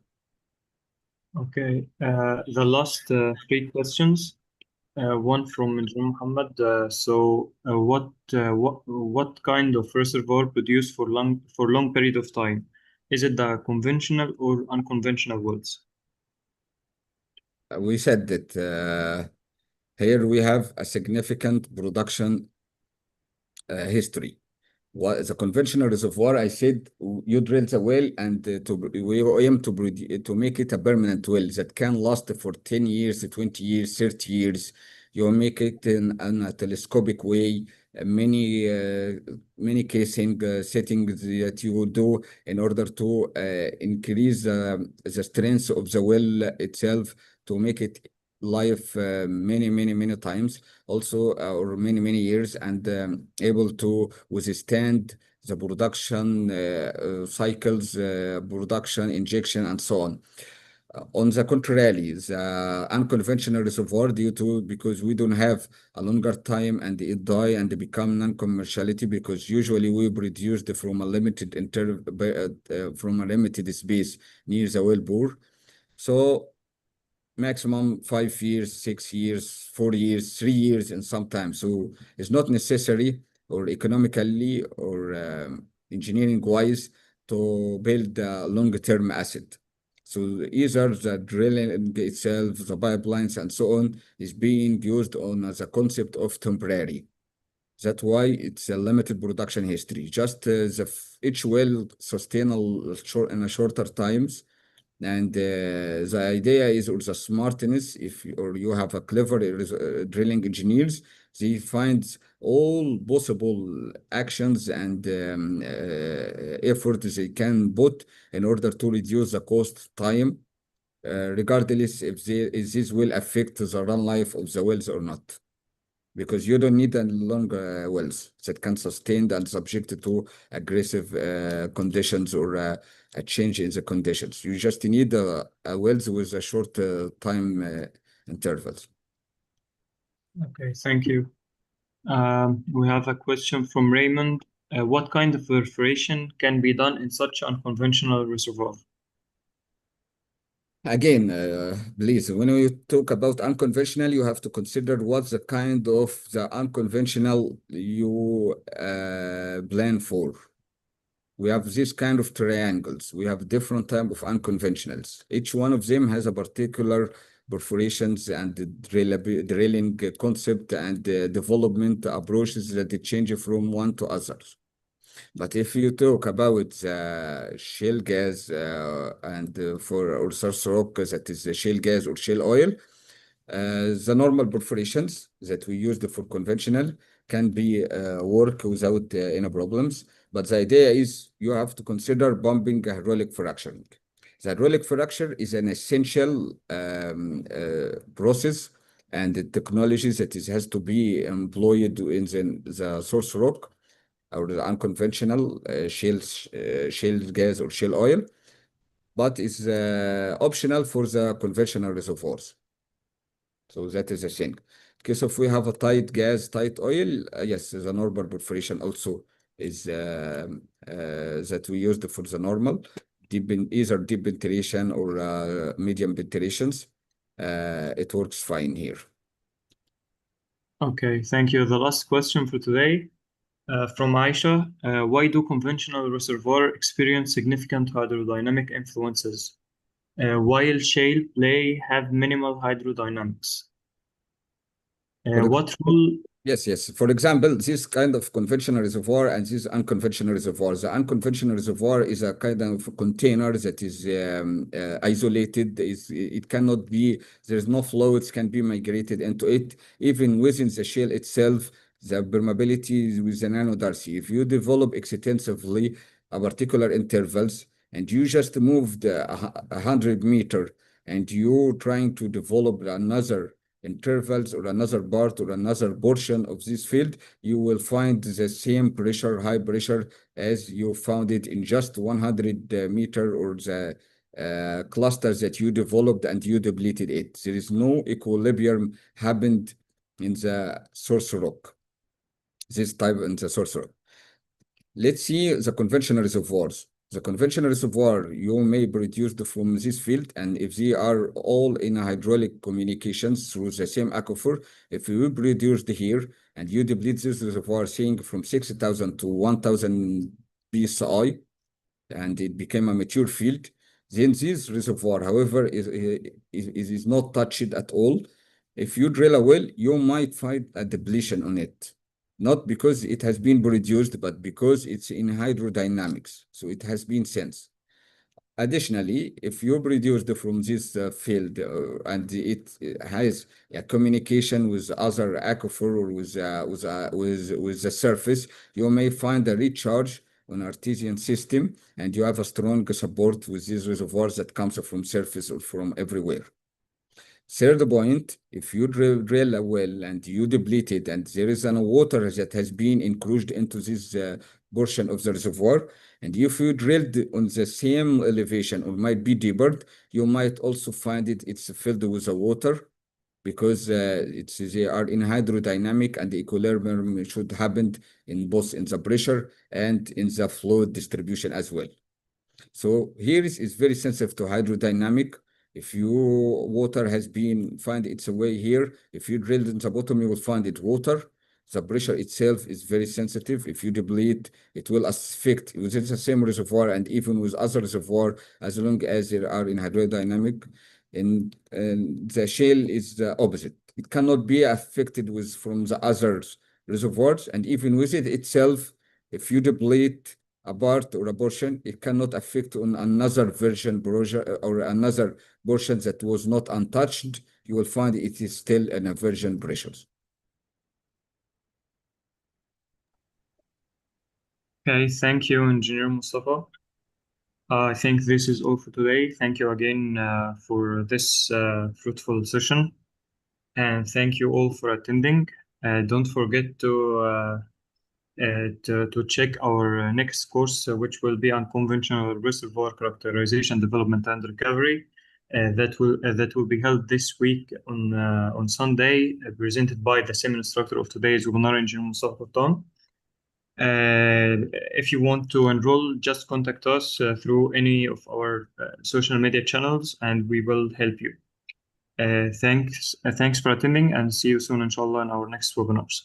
Okay, the last three questions. One from Engineer Muhammad. What kind of reservoir produced for long period of time? Is it the conventional or unconventional wells? We said that here we have a significant production history. What the conventional reservoir, I said you drill the well and we aim to make it a permanent well that can last for 10 years, 20 years, 30 years. You make it in a telescopic way, many casing settings that you will do in order to increase the strength of the well itself to make it live many times also or many years and able to withstand the production cycles, production, injection, and so on. On the contrary, the unconventional reservoir because we don't have a longer time and it die and become non-commerciality because usually we produced from a from a limited space near the well bore. So maximum 5 years, 6 years, 4 years, 3 years, and sometimes. So it's not necessary or economically or engineering wise to build a long-term asset. So either the drilling itself, the pipelines, and so on is being used on as a concept of temporary. That's why it's a limited production history. Just each well sustainable in a shorter times and the idea is, or the smartness, or you have a clever drilling engineers, they find all possible actions and efforts they can put in order to reduce the cost time, regardless if this will affect the run life of the wells or not because you don't need a long wells that can sustain and subject to aggressive conditions or a change in the conditions. You just need a wells with a short time intervals. Okay, thank you. We have a question from Raymond. What kind of perforation can be done in such unconventional reservoir? Again, please, when we talk about unconventional, you have to consider what's the kind of the unconventional you plan for. We have this kind of triangles. We have different type of unconventionals. Each one of them has a particular perforations and drilling concept and development approaches that they change from one to others. But if you talk about shale gas and or source rock that is the shale gas or shale oil, the normal perforations that we used for conventional can be work without any problems. But the idea is you have to consider pumping hydraulic fracturing. The hydraulic fracture is an essential process and the technology that has to be employed in the source rock or the unconventional shale gas or shale oil, but it's optional for the conventional reservoirs. So that is a thing. In case of we have a tight gas, tight oil, yes, the normal perforation also is that we used for the normal, either deep ventilation or medium ventilations. It works fine here. Okay, thank you. The last question for today from Aisha. Why do conventional reservoir experience significant hydrodynamic influences, while shale play have minimal hydrodynamics? What role? Yes. For example, this kind of conventional reservoir and this unconventional reservoir. The unconventional reservoir is a kind of container that is isolated. It cannot be, there's no fluids can be migrated into it. Even within the shale itself, the permeability is with the nanodarcy. If you develop extensively a particular intervals, and you just moved 100 meters, and you're trying to develop another intervals or another part or another portion of this field, you will find the same pressure, high pressure, as you found it in just 100 meter, or the clusters that you developed and you depleted it. There is no equilibrium happened in the source rock, this type in the source rock. Let's see the conventional reservoirs. The conventional reservoir you may produce from this field, and if they are all in hydraulic communications through the same aquifer, if you produced here and you deplete this reservoir saying from 6,000 to 1,000 psi, and it became a mature field, then this reservoir, however, is not touched at all. If you drill a well, you might find a depletion on it, not because it has been produced, but because it's in hydrodynamics, so it has been sensed. Additionally, if you produced from this field and it has a communication with other aquifer or with the surface, you may find a recharge on artesian system, and you have a strong support with these reservoirs that comes from surface or from everywhere. Third point, if you drill a well and you deplete it, and there is an water that has been included into this portion of the reservoir, and if you drilled on the same elevation or might be deeper, you might also find it's filled with the water, because they are in hydrodynamic, and the equilibrium should happen in both in the pressure and in the fluid distribution as well. So here is very sensitive to hydrodynamic. If your water has been find its way here, if you drill in the bottom, you will find it water. The pressure itself is very sensitive. If you deplete, it will affect within the same reservoir and even with other reservoir, as long as they are in hydrodynamic. And the shale is the opposite. It cannot be affected from the other reservoirs, and even with it itself, if you deplete a part or a portion, it cannot affect on another version or another portion that was not untouched. You will find it is still in a virgin pressures. Okay, thank you, Engineer Mustafa. I think this is all for today. Thank you again for this fruitful session, and thank you all for attending. Don't forget to check our next course, which will be Unconventional Reservoir Characterization, Development, and Recovery. That will be held this week on Sunday, presented by the same instructor of today's webinar, Engineer Mustafa Khattan. If you want to enroll, just contact us through any of our social media channels, and we will help you. Thanks for attending, and see you soon, inshallah, in our next webinars.